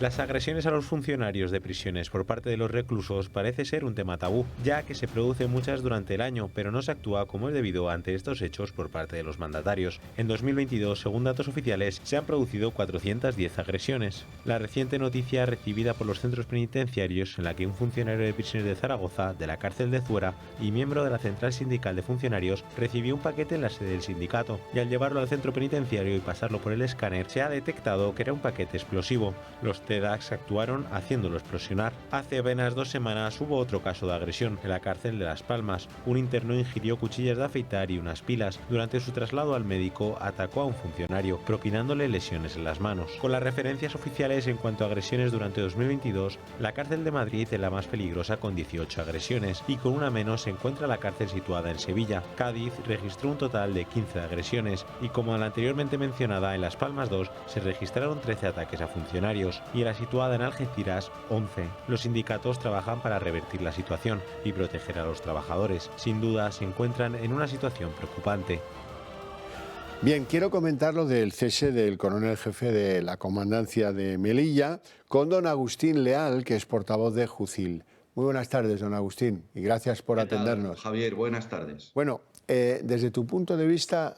Las agresiones a los funcionarios de prisiones por parte de los reclusos parece ser un tema tabú, ya que se producen muchas durante el año, pero no se actúa como es debido ante estos hechos por parte de los mandatarios. En 2022, según datos oficiales, se han producido 410 agresiones. La reciente noticia recibida por los centros penitenciarios, en la que un funcionario de prisiones de Zaragoza, de la cárcel de Zuera, y miembro de la Central Sindical de Funcionarios, recibió un paquete en la sede del sindicato, y al llevarlo al centro penitenciario y pasarlo por el escáner, se ha detectado que era un paquete explosivo. Los TEDx actuaron haciéndolo explosionar. Hace apenas 2 semanas hubo otro caso de agresión en la cárcel de Las Palmas. Un interno ingirió cuchillas de afeitar y unas pilas. Durante su traslado al médico atacó a un funcionario, propinándole lesiones en las manos. Con las referencias oficiales en cuanto a agresiones durante 2022, la cárcel de Madrid es la más peligrosa con 18 agresiones, y con una menos se encuentra la cárcel situada en Sevilla. Cádiz registró un total de 15 agresiones, y como en la anteriormente mencionada, en Las Palmas 2 se registraron 13 ataques a funcionarios, y en la situada en Algeciras 11. Los sindicatos trabajan para revertir la situación y proteger a los trabajadores. Sin duda se encuentran en una situación preocupante. Bien, quiero comentar lo del cese del coronel jefe de la comandancia de Melilla con don Agustín Leal, que es portavoz de Jucil. Muy buenas tardes, don Agustín, y gracias por atendernos. Javier, buenas tardes. Bueno, desde tu punto de vista,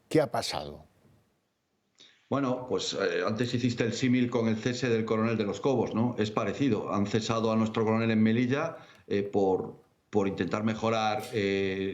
¿qué ha pasado? Bueno, pues antes hiciste el símil con el cese del coronel de los Cobos, ¿no? Es parecido. Han cesado a nuestro coronel en Melilla por intentar mejorar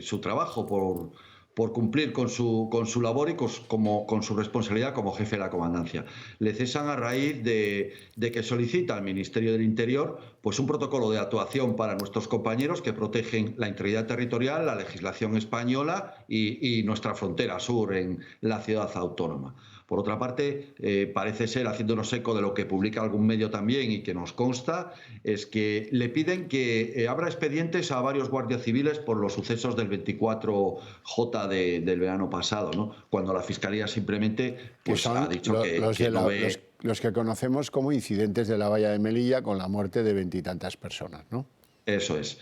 su trabajo, por cumplir con su labor y con su responsabilidad como jefe de la comandancia. Le cesan a raíz de que solicita al Ministerio del Interior pues un protocolo de actuación para nuestros compañeros que protegen la integridad territorial, la legislación española y nuestra frontera sur en la ciudad autónoma. Por otra parte, parece ser, haciéndonos eco de lo que publica algún medio también y que nos consta, es que le piden que abra expedientes a varios guardias civiles por los sucesos del 24J del verano pasado, ¿no? Cuando la Fiscalía simplemente pues, ha dicho que no ve... Los que conocemos como incidentes de la valla de Melilla con la muerte de 20 y tantas personas, ¿no? Eso es.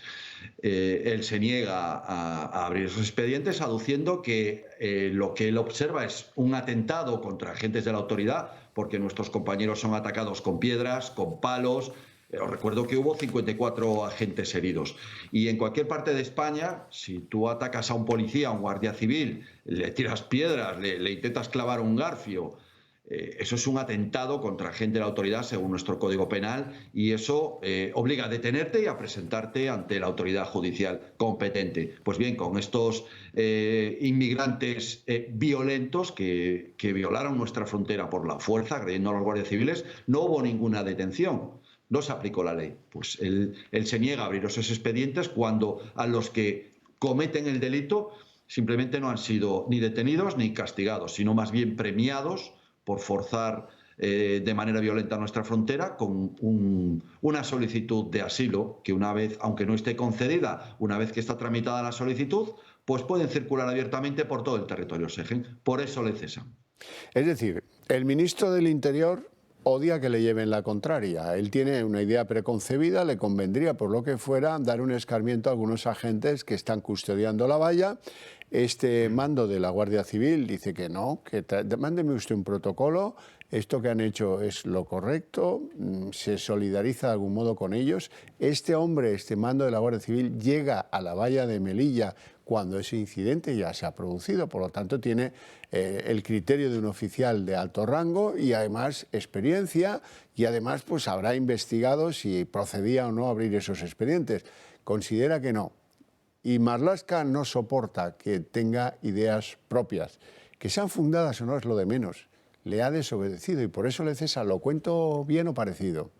Él se niega a abrir esos expedientes aduciendo que lo que él observa es un atentado contra agentes de la autoridad, porque nuestros compañeros son atacados con piedras, con palos. Os recuerdo que hubo 54 agentes heridos. Y en cualquier parte de España, si tú atacas a un policía, a un guardia civil, le tiras piedras, le intentas clavar un garfio, eso es un atentado contra agente de la autoridad según nuestro Código Penal, y eso obliga a detenerte y a presentarte ante la autoridad judicial competente. Pues bien, con estos inmigrantes violentos que violaron nuestra frontera por la fuerza, agrediendo a los guardias civiles, no hubo ninguna detención. No se aplicó la ley. Pues él se niega a abrir esos expedientes cuando a los que cometen el delito simplemente no han sido ni detenidos ni castigados, sino más bien premiados por forzar de manera violenta nuestra frontera con una solicitud de asilo que una vez, aunque no esté concedida, una vez que está tramitada la solicitud, pues pueden circular abiertamente por todo el territorio Schengen. Por eso le cesan. Es decir, el ministro del Interior odia que le lleven la contraria. Él tiene una idea preconcebida, le convendría, por lo que fuera, dar un escarmiento a algunos agentes que están custodiando la valla. Este mando de la Guardia Civil dice que no, que mándeme usted un protocolo, esto que han hecho es lo correcto, se solidariza de algún modo con ellos. Este hombre, este mando de la Guardia Civil, llega a la valla de Melilla cuando ese incidente ya se ha producido, por lo tanto tiene el criterio de un oficial de alto rango y además experiencia, y además pues habrá investigado si procedía o no a abrir esos expedientes. Considera que no. Y Marlaska no soporta que tenga ideas propias. Que sean fundadas o no es lo de menos. Le ha desobedecido y por eso le cesa. ¿Lo cuento bien o parecido?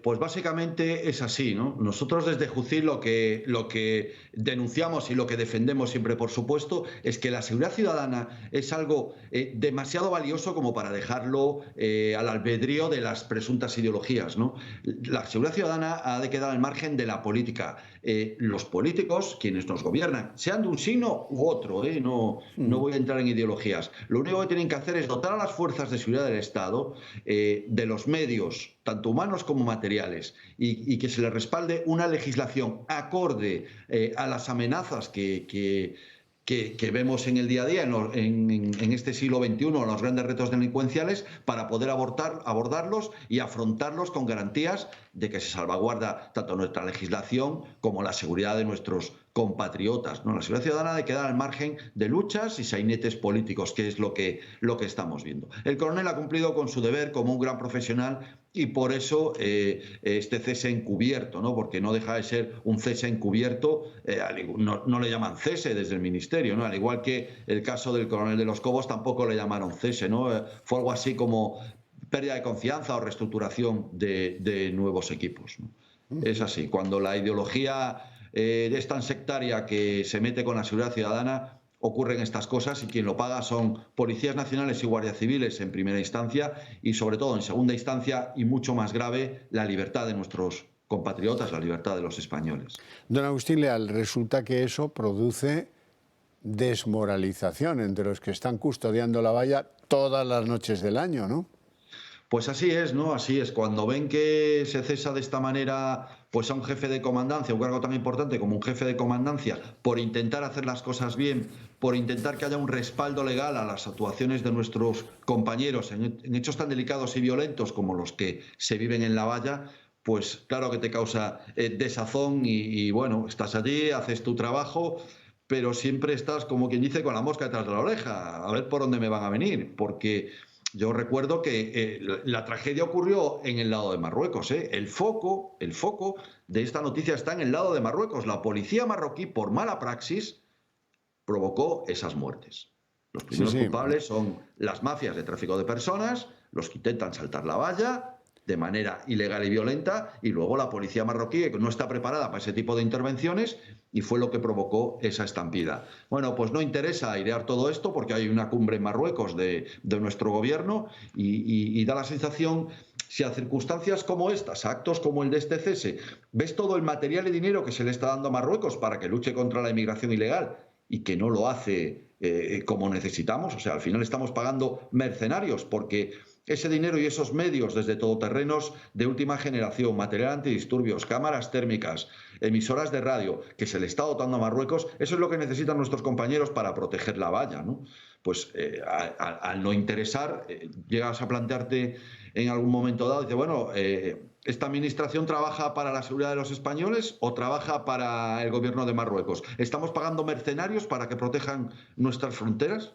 Pues básicamente es así, ¿no? Nosotros desde Jucil lo que denunciamos y lo que defendemos siempre, por supuesto, es que la seguridad ciudadana es algo demasiado valioso como para dejarlo al albedrío de las presuntas ideologías, ¿no? La seguridad ciudadana ha de quedar al margen de la política. Los políticos, quienes nos gobiernan, sean de un signo u otro, no voy a entrar en ideologías. Lo único que tienen que hacer es dotar a las fuerzas de seguridad del Estado de los medios, tanto humanos como materiales, y que se les respalde una legislación acorde a las amenazas que que vemos en el día a día, en este siglo XXI, los grandes retos delincuenciales, para poder abordarlos y afrontarlos con garantías de que se salvaguarda tanto nuestra legislación como la seguridad de nuestros compatriotas, ¿no? La seguridad ciudadana ha de quedar al margen de luchas y sainetes políticos, que es lo que estamos viendo. El coronel ha cumplido con su deber como un gran profesional y por eso este cese encubierto, ¿no? Porque no deja de ser un cese encubierto, no le llaman cese desde el Ministerio, ¿no? Al igual que el caso del coronel de Los Cobos tampoco le llamaron cese, ¿no? Fue algo así como pérdida de confianza o reestructuración de nuevos equipos, ¿no? Es así, cuando la ideología es tan sectaria que se mete con la seguridad ciudadana, ocurren estas cosas y quien lo paga son policías nacionales y guardias civiles en primera instancia y sobre todo en segunda instancia y mucho más grave la libertad de nuestros compatriotas, la libertad de los españoles. Don Agustín Leal, resulta que eso produce desmoralización entre los que están custodiando la valla todas las noches del año, ¿no? Pues así es, ¿no? Así es. Cuando ven que se cesa de esta manera pues a un jefe de comandancia, un cargo tan importante como un jefe de comandancia, por intentar hacer las cosas bien, por intentar que haya un respaldo legal a las actuaciones de nuestros compañeros en hechos tan delicados y violentos como los que se viven en la valla, pues claro que te causa desazón y bueno, estás allí, haces tu trabajo, pero siempre estás, como quien dice, con la mosca detrás de la oreja, a ver por dónde me van a venir, porque yo recuerdo que la tragedia ocurrió en el lado de Marruecos, ¿eh? El foco de esta noticia está en el lado de Marruecos. La policía marroquí, por mala praxis, provocó esas muertes. Los primeros culpables son las mafias de tráfico de personas, los que intentan saltar la valla de manera ilegal y violenta, y luego la policía marroquí, que no está preparada para ese tipo de intervenciones, y fue lo que provocó esa estampida. Bueno, pues no interesa airear todo esto porque hay una cumbre en Marruecos de nuestro gobierno y da la sensación, si a circunstancias como estas, a actos como el de este cese, ves todo el material y dinero que se le está dando a Marruecos para que luche contra la inmigración ilegal y que no lo hace como necesitamos, o sea, al final estamos pagando mercenarios porque ese dinero y esos medios desde todoterrenos de última generación, material antidisturbios, cámaras térmicas, emisoras de radio, que se le está dotando a Marruecos, eso es lo que necesitan nuestros compañeros para proteger la valla, ¿no? Pues al no interesar, llegas a plantearte en algún momento dado, dice, bueno, ¿esta administración trabaja para la seguridad de los españoles o trabaja para el gobierno de Marruecos? ¿Estamos pagando mercenarios para que protejan nuestras fronteras?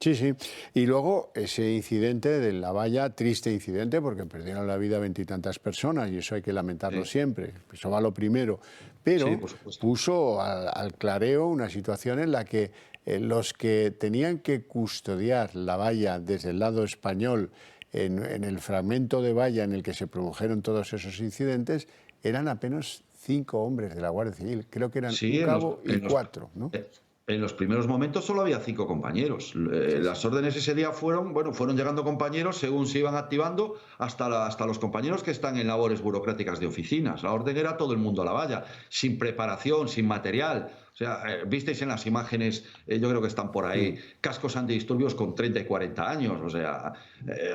Sí, sí. Y luego ese incidente de la valla, triste incidente, porque perdieron la vida 20 y tantas personas, y eso hay que lamentarlo siempre. Eso va lo primero. Pero puso al clareo una situación en la que los que tenían que custodiar la valla desde el lado español, en el fragmento de valla en el que se produjeron todos esos incidentes, eran apenas 5 hombres de la Guardia Civil. Creo que eran un cabo y 4, ¿no? En los primeros momentos solo había 5 compañeros. Las órdenes ese día fueron llegando compañeros según se iban activando hasta los compañeros que están en labores burocráticas de oficinas. La orden era todo el mundo a la valla, sin preparación, sin material. O sea, visteis en las imágenes, yo creo que están por ahí, cascos antidisturbios con 30 y 40 años. O sea,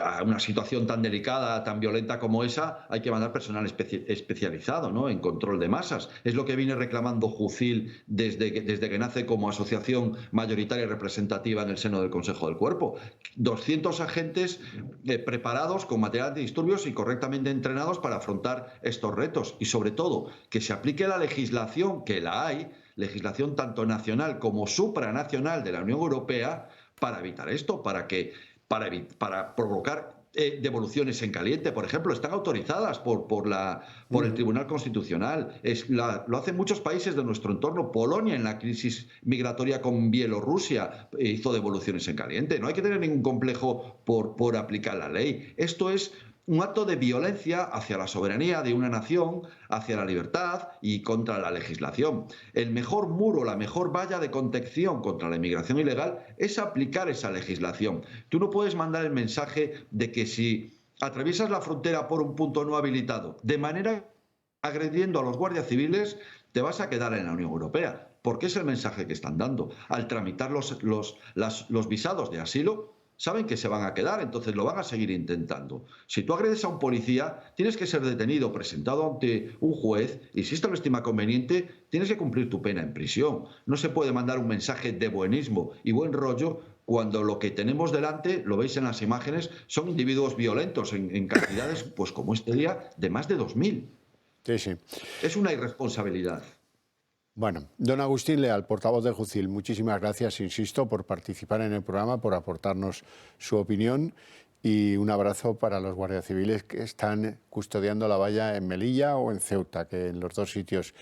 a una situación tan delicada, tan violenta como esa, hay que mandar personal especializado, ¿no?, en control de masas. Es lo que viene reclamando Jucil desde que nace como asociación mayoritaria y representativa en el seno del Consejo del Cuerpo. 200 agentes preparados con material antidisturbios y correctamente entrenados para afrontar estos retos. Y sobre todo, que se aplique la legislación, que la hay, legislación tanto nacional como supranacional de la Unión Europea para evitar esto, para provocar devoluciones en caliente, por ejemplo, están autorizadas por el Tribunal Constitucional. Lo hacen muchos países de nuestro entorno. Polonia, en la crisis migratoria con Bielorrusia, hizo devoluciones en caliente. No hay que tener ningún complejo por aplicar la ley. Esto es un acto de violencia hacia la soberanía de una nación, hacia la libertad y contra la legislación. El mejor muro, la mejor valla de contención contra la inmigración ilegal es aplicar esa legislación. Tú no puedes mandar el mensaje de que si atraviesas la frontera por un punto no habilitado, de manera agrediendo a los guardias civiles, te vas a quedar en la Unión Europea. Porque es el mensaje que están dando. Al tramitar los visados de asilo, saben que se van a quedar, entonces lo van a seguir intentando. Si tú agredes a un policía, tienes que ser detenido, presentado ante un juez, y si esto lo estima conveniente, tienes que cumplir tu pena en prisión. No se puede mandar un mensaje de buenismo y buen rollo cuando lo que tenemos delante, lo veis en las imágenes, son individuos violentos en cantidades, pues como este día, de más de 2.000. Sí, sí. Es una irresponsabilidad. Bueno, don Agustín Leal, portavoz del Jucil, muchísimas gracias, insisto, por participar en el programa, por aportarnos su opinión, y un abrazo para los guardias civiles que están custodiando la valla en Melilla o en Ceuta, que en los dos sitios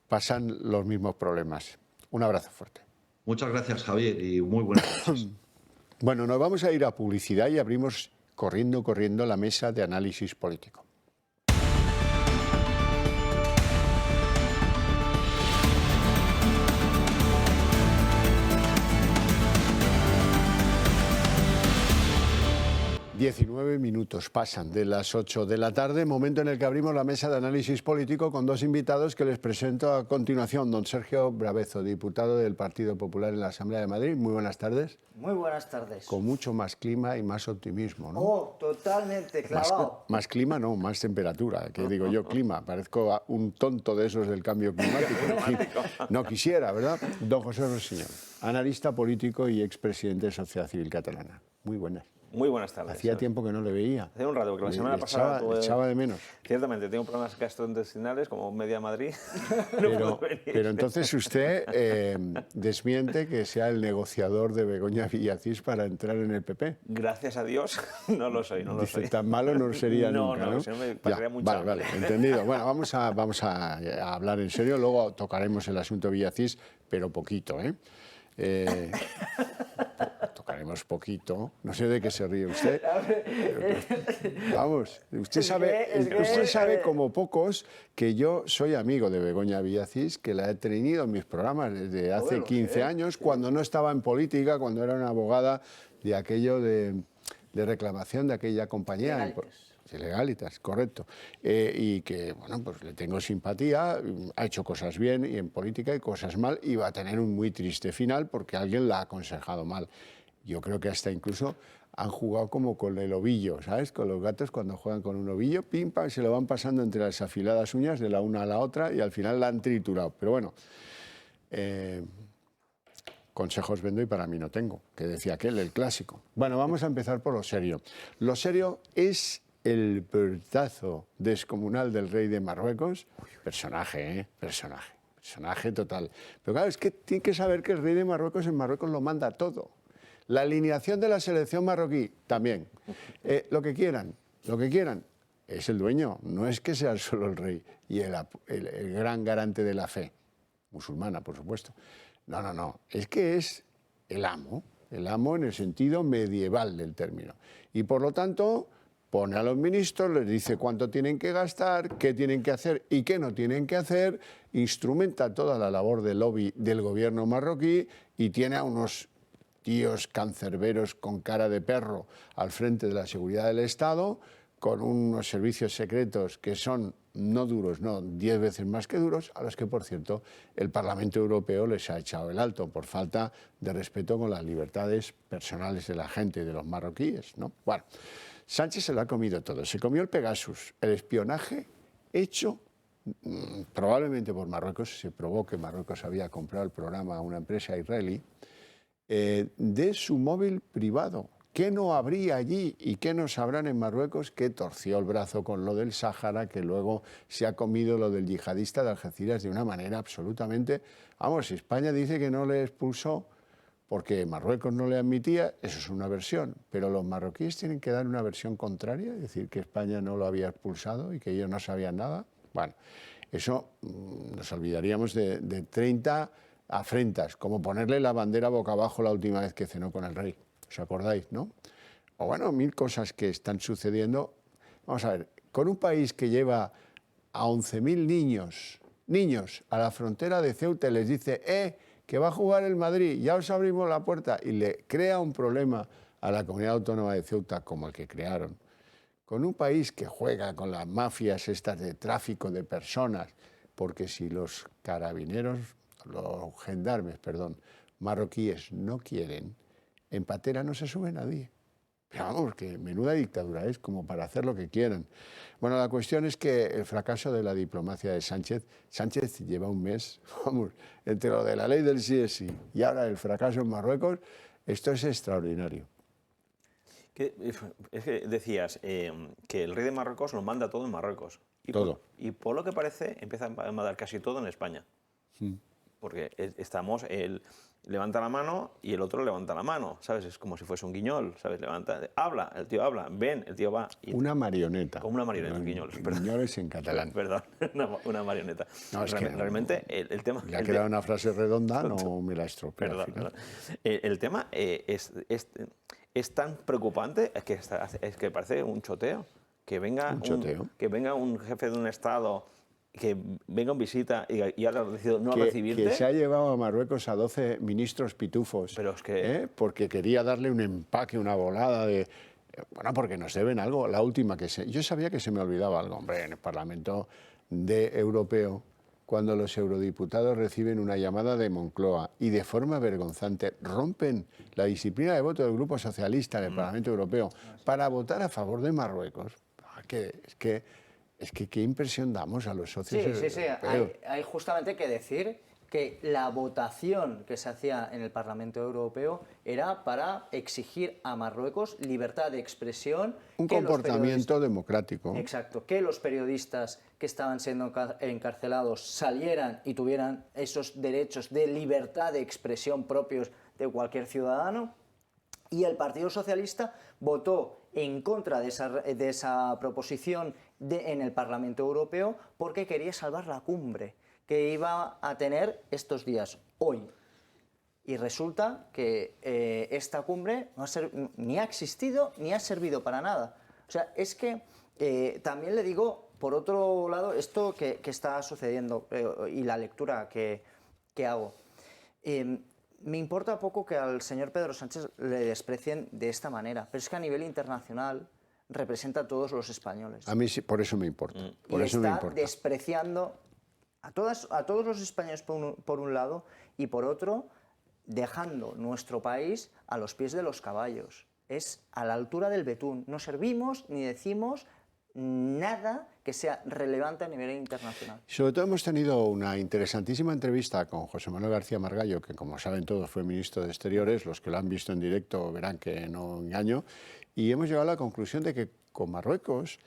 pasan los mismos problemas. Un abrazo fuerte. Muchas gracias, Javier, y muy buenas noches. Bueno, nos vamos a ir a publicidad y abrimos corriendo la mesa de análisis político. ...19 minutos pasan de las 8 de la tarde... ...momento en el que abrimos la mesa de análisis político... ...con dos invitados que les presento a continuación... ...don Sergio Bravezo, diputado del Partido Popular en la Asamblea de Madrid. Muy buenas tardes. Muy buenas tardes. Con mucho más clima y más optimismo, ¿no? Oh, totalmente clavado. Más clima no, más temperatura. ¿Qué digo yo? Clima. Parezco un tonto de esos del cambio climático. No quisiera, ¿verdad? Don José Rossinyol, analista político y expresidente de Sociedad Civil Catalana. Muy buenas. Muy buenas tardes. Hacía tiempo que no le veía. Hace un rato, porque la semana pasada... echaba de menos. Ciertamente, tengo problemas gastrointestinales, como media Madrid. Pero entonces usted desmiente que sea el negociador de Begoña Villacís para entrar en el PP. Gracias a Dios, no lo soy, no lo soy. Tan malo no sería nunca, ¿no? Si no me pasaría mucho. Vale, entendido. Bueno, vamos a hablar en serio, luego tocaremos el asunto Villacís, pero poquito, ¿eh? Tocaremos poquito. No sé de qué se ríe usted. Vamos, usted sabe como pocos que yo soy amigo de Begoña Villacís, que la he tenido en mis programas desde hace 15 años, cuando no estaba en política, cuando era una abogada de aquello de reclamación de aquella compañía. Legalitas, correcto. Y que, bueno, pues le tengo simpatía, ha hecho cosas bien y en política y cosas mal, y va a tener un muy triste final porque alguien la ha aconsejado mal. Yo creo que hasta incluso han jugado como con el ovillo, ¿sabes? Con los gatos cuando juegan con un ovillo, pim, pam, se lo van pasando entre las afiladas uñas de la una a la otra y al final la han triturado. Pero bueno, consejos vendo y para mí no tengo, que decía aquel, el clásico. Bueno, vamos a empezar por lo serio. Lo serio es el portazo descomunal del rey de Marruecos. Personaje total. Pero claro, es que tiene que saber que el rey de Marruecos en Marruecos lo manda todo. La alineación de la selección marroquí, también. Lo que quieran, es el dueño. No es que sea solo el rey y el gran garante de la fe, musulmana, por supuesto. No, es que es el amo en el sentido medieval del término. Y por lo tanto, pone a los ministros, les dice cuánto tienen que gastar, qué tienen que hacer y qué no tienen que hacer, instrumenta toda la labor de lobby del gobierno marroquí y tiene a unos tíos cancerberos con cara de perro al frente de la seguridad del Estado, con unos servicios secretos que son no duros, no, 10 veces más que duros, a los que, por cierto, el Parlamento Europeo les ha echado el alto por falta de respeto con las libertades personales de la gente y de los marroquíes, ¿no? Bueno, Sánchez se lo ha comido todo. Se comió el Pegasus, el espionaje hecho probablemente por Marruecos. Se probó que Marruecos había comprado el programa a una empresa israelí, de su móvil privado. ¿Qué no habría allí y qué no sabrán en Marruecos que torció el brazo con lo del Sáhara, que luego se ha comido lo del yihadista de Algeciras de una manera absolutamente... Vamos, España dice que no le expulsó porque Marruecos no le admitía, eso es una versión, pero los marroquíes tienen que dar una versión contraria, decir que España no lo había expulsado y que ellos no sabían nada. Bueno, eso nos olvidaríamos de 30 afrentas, como ponerle la bandera boca abajo la última vez que cenó con el rey. ¿Os acordáis, no? O bueno, 1000 cosas que están sucediendo. Vamos a ver, con un país que lleva a 11.000 niños a la frontera de Ceuta y les dice, que va a jugar el Madrid, ya os abrimos la puerta, y le crea un problema a la comunidad autónoma de Ceuta como el que crearon. Con un país que juega con las mafias estas de tráfico de personas, porque si los gendarmes marroquíes no quieren, en patera no se sube nadie. Pero vamos, que menuda dictadura es, como para hacer lo que quieran. Bueno, la cuestión es que el fracaso de la diplomacia de Sánchez lleva un mes, vamos, entre lo de la ley del sí es sí y ahora el fracaso en Marruecos, esto es extraordinario. Es que decías que el rey de Marruecos lo manda todo en Marruecos. Todo. Y por lo que parece, empieza a mandar casi todo en España. Porque estamos, él levanta la mano y el otro levanta la mano, ¿sabes? Es como si fuese un guiñol, ¿sabes? Levanta, habla, el tío habla, ven, el tío va. Una marioneta. Como una marioneta, un guiñol. Guiñol es en catalán. Perdón, una marioneta. No, es que realmente el tema... Le ha quedado una frase redonda, no me la estropeo. Perdón. El tema es tan preocupante es que parece un choteo. Que venga un jefe de un Estado, que venga en visita y ahora decidido no recibirte. Que se ha llevado a Marruecos a 12 ministros pitufos. Pero es que... Porque quería darle un empaque, una volada de... Bueno, porque nos deben algo. La última yo sabía que se me olvidaba algo, hombre, en el Parlamento Europeo, cuando los eurodiputados reciben una llamada de Moncloa y de forma vergonzante rompen la disciplina de voto del Grupo Socialista en el Parlamento Europeo para votar a favor de Marruecos. Es que qué impresión damos a los socios europeos. Sí. Hay justamente que decir que la votación que se hacía en el Parlamento Europeo era para exigir a Marruecos libertad de expresión. Un comportamiento democrático. Exacto, que los periodistas que estaban siendo encarcelados salieran y tuvieran esos derechos de libertad de expresión propios de cualquier ciudadano. Y el Partido Socialista votó en contra de esa proposición en el Parlamento Europeo porque quería salvar la cumbre que iba a tener estos días, hoy. Y resulta que esta cumbre ni ha existido ni ha servido para nada. O sea, es que también le digo, por otro lado, esto que está sucediendo y la lectura que hago. Me importa poco que al señor Pedro Sánchez le desprecien de esta manera, pero es que a nivel internacional representa a todos los españoles. A mí sí, por eso me importa. Por y eso está me importa. despreciando a todos los españoles por un lado y por otro dejando nuestro país a los pies de los caballos. Es a la altura del betún. No servimos ni decimos nada que sea relevante a nivel internacional. Sobre todo hemos tenido una interesantísima entrevista con José Manuel García Margallo, que como saben todos fue ministro de Exteriores, los que lo han visto en directo verán que no engaño, y hemos llegado a la conclusión de que con Marruecos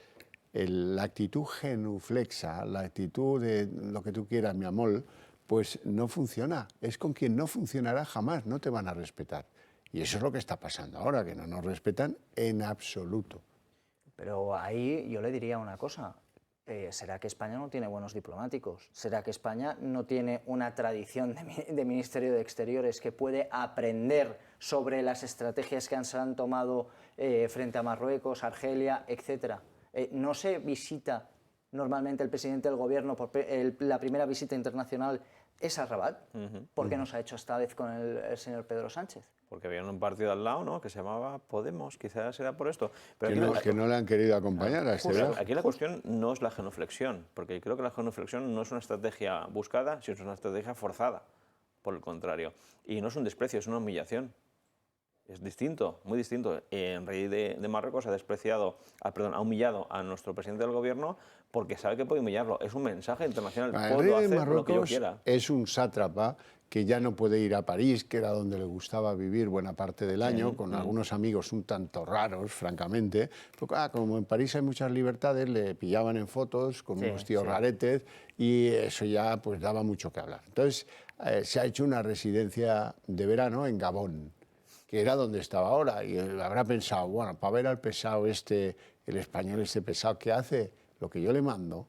la actitud genuflexa, la actitud de lo que tú quieras, mi amor, pues no funciona. Es con quien no funcionará jamás, no te van a respetar. Y eso es lo que está pasando ahora, que no nos respetan en absoluto. Pero ahí yo le diría una cosa, ¿será que España no tiene buenos diplomáticos? ¿Será que España no tiene una tradición de Ministerio de Exteriores que puede aprender sobre las estrategias que se han tomado frente a Marruecos, Argelia, etcétera? No se visita normalmente el presidente del gobierno, la primera visita internacional es a Rabat. ¿Por qué no se ha hecho esta vez con el señor Pedro Sánchez? Porque había un partido al lado, ¿no?, que se llamaba Podemos, quizás era por esto. Pero que no le han querido acompañar a este viaje. Aquí la cuestión no es la genuflexión, porque creo que la genuflexión no es una estrategia buscada, sino es una estrategia forzada, por el contrario. Y no es un desprecio, es una humillación. Es distinto, muy distinto. El rey de Marruecos ha humillado a nuestro presidente del gobierno porque sabe que puede humillarlo. Es un mensaje internacional. El rey de Marruecos es un sátrapa que ya no puede ir a París, que era donde le gustaba vivir buena parte del año, con algunos amigos un tanto raros, francamente. Porque, como en París hay muchas libertades, le pillaban en fotos con unos tíos raretes y eso ya pues daba mucho que hablar. Entonces se ha hecho una residencia de verano en Gabón, que era donde estaba ahora, y habrá pensado, bueno, para ver al pesado el español pesado que hace lo que yo le mando,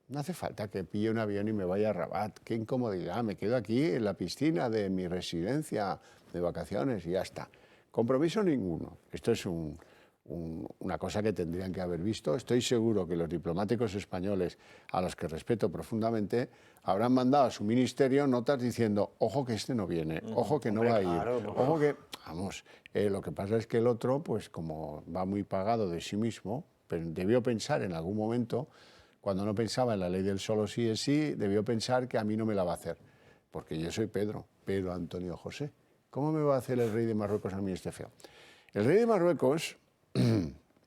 no hace falta que pille un avión y me vaya a Rabat, qué incomodidad, me quedo aquí en la piscina de mi residencia de vacaciones y ya está. Compromiso ninguno. Esto es una cosa que tendrían que haber visto. Estoy seguro que los diplomáticos españoles, a los que respeto profundamente, habrán mandado a su ministerio notas diciendo, ojo que este no viene, ojo que no va a ir, ojo que... Vamos, lo que pasa es que el otro, pues como va muy pagado de sí mismo, pero debió pensar en algún momento, cuando no pensaba en la ley del solo sí es sí, debió pensar que a mí no me la va a hacer, porque yo soy Pedro Antonio José. ¿Cómo me va a hacer el rey de Marruecos a mí este feo? El rey de Marruecos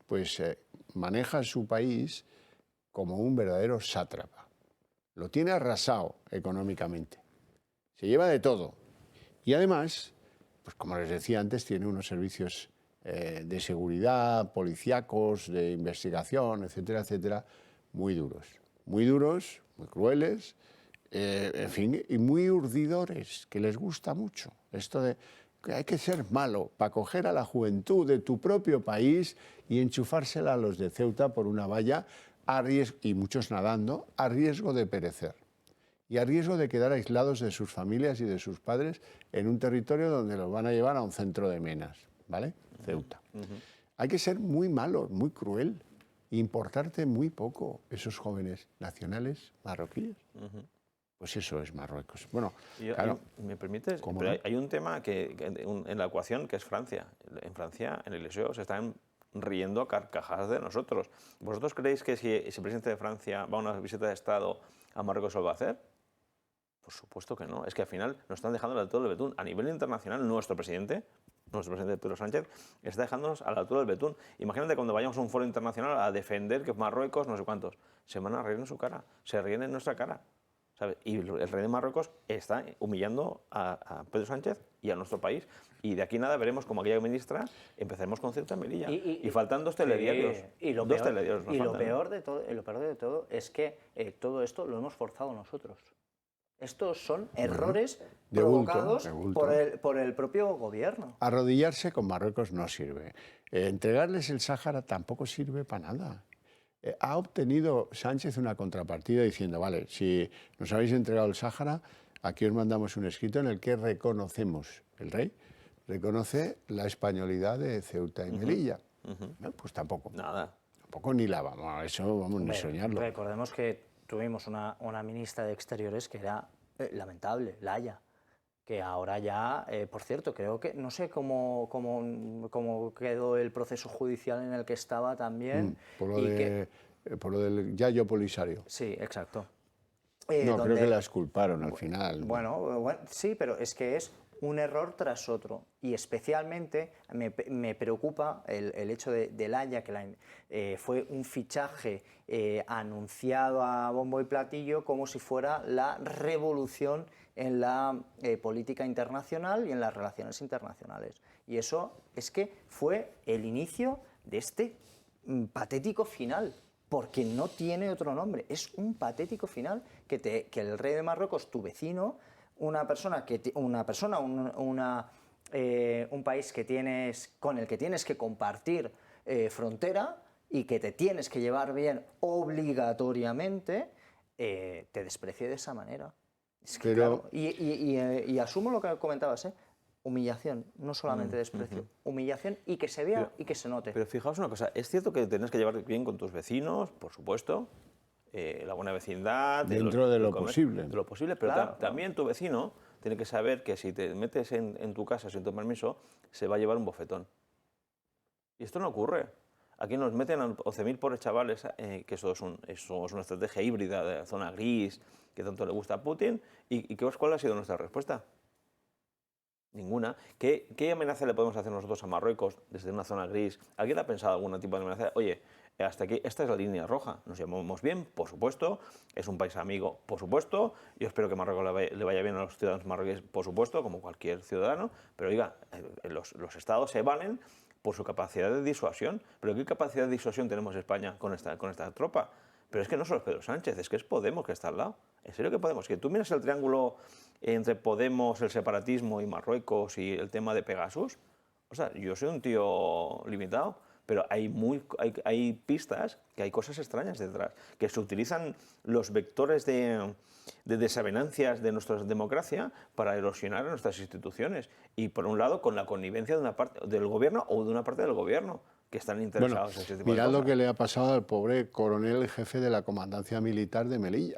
pues maneja su país como un verdadero sátrapa. Lo tiene arrasado económicamente. Se lleva de todo. Y además, pues como les decía antes, tiene unos servicios de seguridad, policíacos, de investigación, etcétera, etcétera, muy duros, muy crueles, en fin, y muy urdidores, que les gusta mucho. Esto de que hay que ser malo para coger a la juventud de tu propio país y enchufársela a los de Ceuta por una valla, y muchos nadando, a riesgo de perecer. Y a riesgo de quedar aislados de sus familias y de sus padres en un territorio donde los van a llevar a un centro de menas, ¿vale? Ceuta. Hay que ser muy malo, muy cruel, e importarte muy poco esos jóvenes nacionales marroquíes. Pues eso es Marruecos. Bueno, claro, ¿me permites? ¿cómo Pero no? hay un tema en la ecuación que es Francia. En Francia, en el Eliseo, se están riendo a carcajadas de nosotros. ¿Vosotros creéis que si el presidente de Francia va a una visita de Estado a Marruecos lo va a hacer? Por supuesto que no. Es que al final nos están dejando a la altura del betún. A nivel internacional, nuestro presidente Pedro Sánchez, está dejándonos a la altura del betún. Imagínate cuando vayamos a un foro internacional a defender que Marruecos, no sé cuántos, se van a reír en su cara, se ríen en nuestra cara, ¿sabes? Y el rey de Marruecos está humillando a Pedro Sánchez y a nuestro país. Y de aquí nada veremos como aquella ministra empezaremos con Ceuta y Melilla. Y faltan dos telediarios. Y lo dos peor, telediarios nos y lo faltan, peor de todo es que todo esto lo hemos forzado nosotros. Estos son errores de bulto, provocados de bulto. por el propio gobierno. Arrodillarse con Marruecos no sirve. Entregarles el Sáhara tampoco sirve para nada. Ha obtenido Sánchez una contrapartida diciendo, vale, si nos habéis entregado el Sáhara, aquí os mandamos un escrito en el que reconocemos, el rey reconoce la españolidad de Ceuta y Melilla. No, pues tampoco. Nada. Tampoco ni la vamos, eso vamos ni soñarlo. Recordemos que tuvimos una ministra de Exteriores que era lamentable, Laya, que ahora ya, por cierto, creo que, no sé cómo quedó el proceso judicial en el que estaba también. Por lo del Yayo Polisario. Sí, exacto. No, creo que la exculparon al final. Bueno, sí, pero es que es un error tras otro. Y especialmente me preocupa el hecho de Laya, que fue un fichaje anunciado a bombo y platillo como si fuera la revolución en la política internacional y en las relaciones internacionales. Y eso es que fue el inicio de este patético final, porque no tiene otro nombre. Es un patético final que el rey de Marruecos, tu vecino, un país con el que tienes que compartir frontera y que te tienes que llevar bien obligatoriamente, te desprecie de esa manera. Es que, claro, y asumo lo que comentabas, humillación, no solamente desprecio, humillación y que se vea y que se note. Pero fijaos una cosa, es cierto que tienes que llevarte bien con tus vecinos, por supuesto, la buena vecindad... Dentro de lo posible. De lo posible, pero claro, también tu vecino tiene que saber que si te metes en tu casa sin tu permiso, se va a llevar un bofetón. Y esto no ocurre. Aquí nos meten a 11.000 pobres chavales, que eso es una estrategia híbrida de la zona gris, que tanto le gusta a Putin. ¿Y cuál ha sido nuestra respuesta? Ninguna. ¿Qué amenaza le podemos hacer nosotros a Marruecos desde una zona gris? ¿Alguien ha pensado algún tipo de amenaza? Oye, hasta aquí, esta es la línea roja. Nos llevamos bien, por supuesto. Es un país amigo, por supuesto. Yo espero que Marruecos le vaya bien a los ciudadanos marroquíes, por supuesto, como cualquier ciudadano. Pero oiga, los estados se valen por su capacidad de disuasión. ¿Pero qué capacidad de disuasión tenemos en España con esta tropa? Pero es que no solo es Pedro Sánchez, es que es Podemos que está al lado. ¿En serio que Podemos? Que tú miras el triángulo entre Podemos, el separatismo y Marruecos y el tema de Pegasus. O sea, yo soy un tío limitado, pero hay pistas que hay cosas extrañas detrás, que se utilizan los vectores de desavenencias de nuestra democracia para erosionar a nuestras instituciones. Y por un lado, con la connivencia de una parte del gobierno o de una parte del gobierno, que están interesados en ese tipo de cosas. Mirad lo que le ha pasado al pobre coronel jefe de la comandancia militar de Melilla,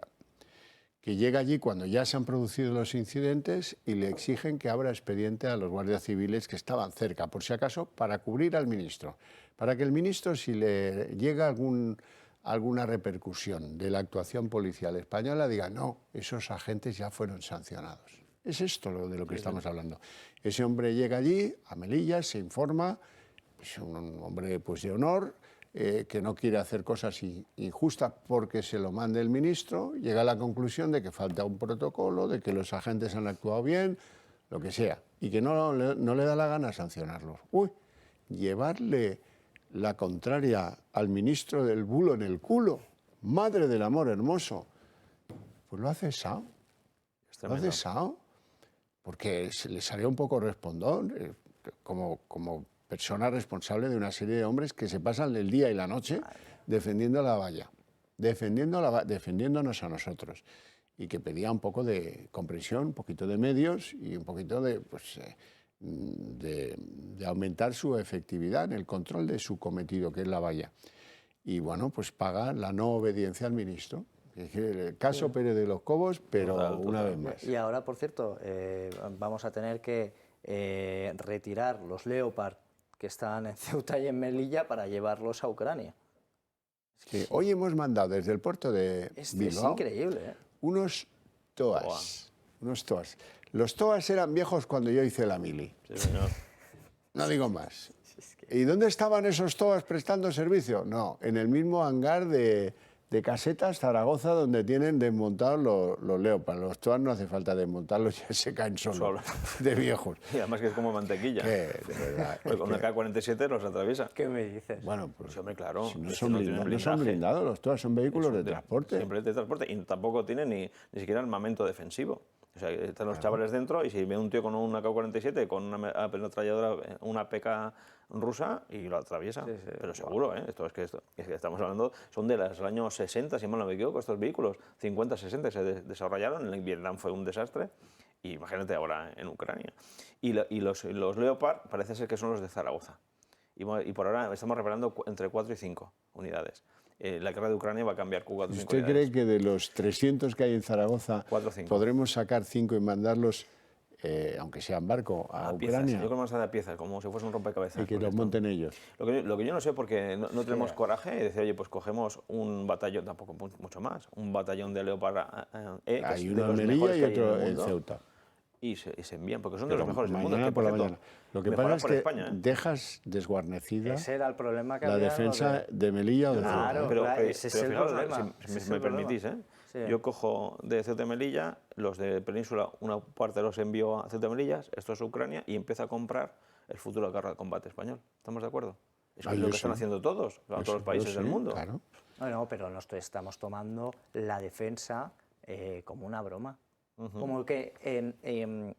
que llega allí cuando ya se han producido los incidentes y le exigen que abra expediente a los guardias civiles que estaban cerca, por si acaso, para cubrir al ministro, para que el ministro, si le llega alguna repercusión de la actuación policial española, diga, no, esos agentes ya fueron sancionados. Es esto de lo que estamos hablando. Ese hombre llega allí, a Melilla, se informa es un hombre pues, de honor, que no quiere hacer cosas injustas porque se lo mande el ministro, llega a la conclusión de que falta un protocolo, de que los agentes han actuado bien, lo que sea, y que no le da la gana sancionarlos. Uy, llevarle la contraria al ministro del bulo en el culo, madre del amor hermoso, pues lo ha cesado. Lo ha cesado, porque se le salía un poco respondón, como persona responsable de una serie de hombres que se pasan el día y la noche defendiendo la valla, defendiéndonos a nosotros, y que pedía un poco de comprensión, un poquito de medios y un poquito de aumentar su efectividad en el control de su cometido, que es la valla. Y bueno, pues paga la no obediencia al ministro. El caso Pérez de los Cobos, pero una vez más. Y ahora, por cierto, vamos a tener que retirar los Leopard que están en Ceuta y en Melilla para llevarlos a Ucrania. Sí, hoy hemos mandado desde el puerto de Bilbao es increíble, ¿eh? unos TOAS. Los TOAS eran viejos cuando yo hice la mili. Sí, señor. No digo más. ¿Y dónde estaban esos TOAS prestando servicio? No, en el mismo hangar de Casetas, Zaragoza, donde tienen desmontados los Leopard. Los TOAS no hace falta desmontarlos, ya se caen solos, de viejos. Y además que es como mantequilla. De verdad. Pues con una K-47 los atraviesa. ¿Qué me dices? Bueno, pues sí, hombre, claro. Si no son blindados, los TOAS son vehículos de transporte. Siempre de transporte, y tampoco tienen ni siquiera armamento defensivo. O sea, están los chavales dentro y si ve un tío con una K-47, con una ametralladora, una PK rusa, y lo atraviesa. Sí, sí. Pero seguro, ¿eh? Esto es que estamos hablando, son de los años 60, si mal no me equivoco, estos vehículos, 50, 60, se desarrollaron, en Vietnam fue un desastre, y imagínate ahora en Ucrania. Y los Leopard parece ser que son los de Zaragoza. Y por ahora estamos reparando entre 4 y 5 unidades. La guerra de Ucrania va a cambiar 4 o 5 ¿Usted cree que de los 300 que hay en Zaragoza podremos sacar 5 y mandarlos, aunque sea en barco, a Ucrania? Piezas. Yo creo que vamos a dar piezas, como si fuese un rompecabezas. Y que los monten ellos. Lo que yo no sé, porque no tenemos coraje de decir, oye, pues cogemos un batallón, tampoco mucho más, un batallón de Leopard E, que hay uno en Melilla y otro en Ceuta. Y se envían, porque son de los mejores del mundo. Mañana por la mañana. Lo que pasa es que España, dejas desguarnecida ese era el problema que la defensa de Melilla o de Ceuta. Claro, pero ese es el problema. Si me permitís, sí. Yo cojo de Ceuta y Melilla, los de Península, una parte los envío a Ceuta y Melilla, esto es Ucrania, y empiezo a comprar el futuro carro de combate español. ¿Estamos de acuerdo? Es lo que están haciendo todos los países del mundo. Claro. No, pero nosotros estamos tomando la defensa como una broma. Como que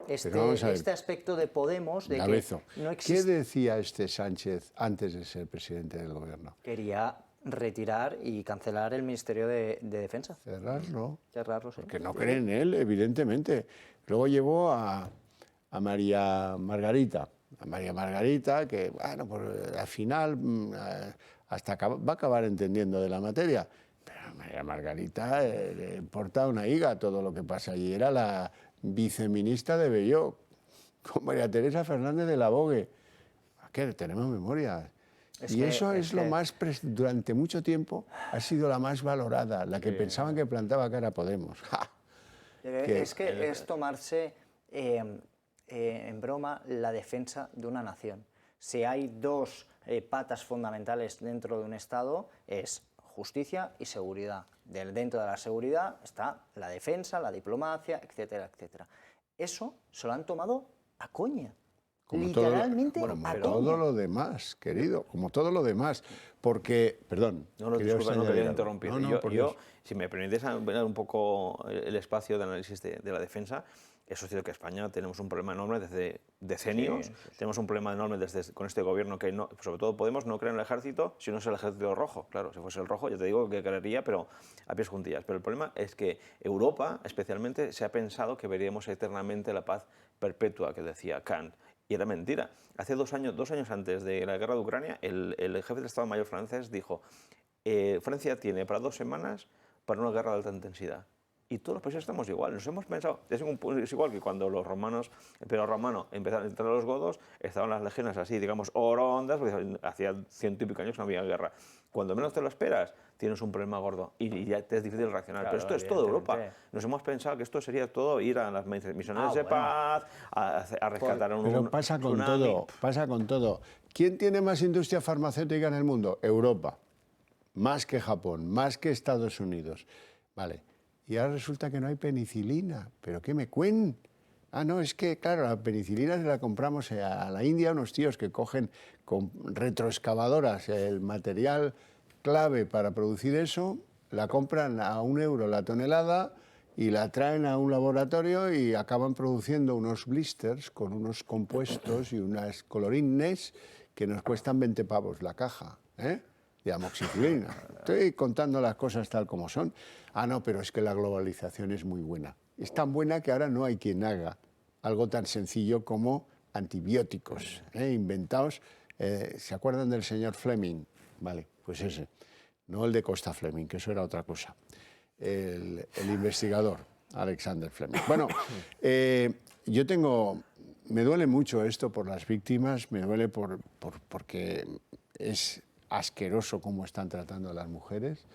este aspecto de Podemos, de Gabezo, que no ¿qué decía este Sánchez antes de ser presidente del gobierno? Quería retirar y cancelar el Ministerio de Defensa. Cerrarlo. Cerrarlo, sí. Porque no creen en él, evidentemente. Luego llevó a María Margarita. A María Margarita, que bueno, pues al final va a acabar entendiendo de la materia. Pero a María Margarita le importa una higa todo lo que pasa allí. Era la viceministra de Belloc, con María Teresa Fernández de la Bogue. ¿Qué? Tenemos memoria. Y eso es lo más, durante mucho tiempo, ha sido la más valorada, la que pensaban que plantaba cara a Podemos. Es tomarse en broma la defensa de una nación. Si hay dos patas fundamentales dentro de un Estado, es justicia y seguridad. Dentro de la seguridad está la defensa, la diplomacia, etcétera, etcétera. Eso se lo han tomado a coña. Literalmente como todo lo demás, querido, como todo lo demás. Porque, perdón. No, disculpa, no quería interrumpir. Yo, si me permites ver un poco el espacio de análisis de la defensa, eso es cierto que en España tenemos un problema enorme desde decenios, tenemos un problema enorme con este gobierno que, sobre todo Podemos, no cree en el ejército, si no es el ejército rojo. Claro, si fuese el rojo, ya te digo que creería, pero a pies juntillas. Pero el problema es que Europa, especialmente, se ha pensado que veríamos eternamente la paz perpetua, que decía Kant. Y era mentira. Hace 2 años antes de la guerra de Ucrania, el jefe del Estado Mayor francés dijo: Francia tiene para 2 semanas para una guerra de alta intensidad. Y todos los países estamos igual. Nos hemos pensado, es igual que cuando los romanos, el Imperio Romano, empezaron a entrar a los godos, estaban las legiones así, digamos, orondas, porque hacía 100 y pico años que no había guerra. Cuando menos te lo esperas, tienes un problema gordo y ya te es difícil reaccionar. Claro, pero esto es todo Europa. Nos hemos pensado que esto sería todo ir a las misiones de paz, a rescatar a un Pero pasa con todo. ¿Quién tiene más industria farmacéutica en el mundo? Europa. Más que Japón, más que Estados Unidos. Vale. Y ahora resulta que no hay penicilina. ¿Pero qué me cuentan? Ah, no, es que, claro, la penicilina se la compramos a la India, unos tíos que cogen con retroexcavadoras el material clave para producir eso, la compran a €1 la tonelada y la traen a un laboratorio y acaban produciendo unos blisters con unos compuestos y unas colorines que nos cuestan 20 pavos la caja, de amoxicilina. Estoy contando las cosas tal como son. Ah, no, pero es que la globalización es muy buena. Es tan buena que ahora no hay quien haga algo tan sencillo como antibióticos inventados. ¿Se acuerdan del señor Fleming? Vale, pues ese. No el de Costa Fleming, que eso era otra cosa. El investigador, Alexander Fleming. Bueno, me duele mucho esto por las víctimas, me duele porque es asqueroso cómo están tratando a las mujeres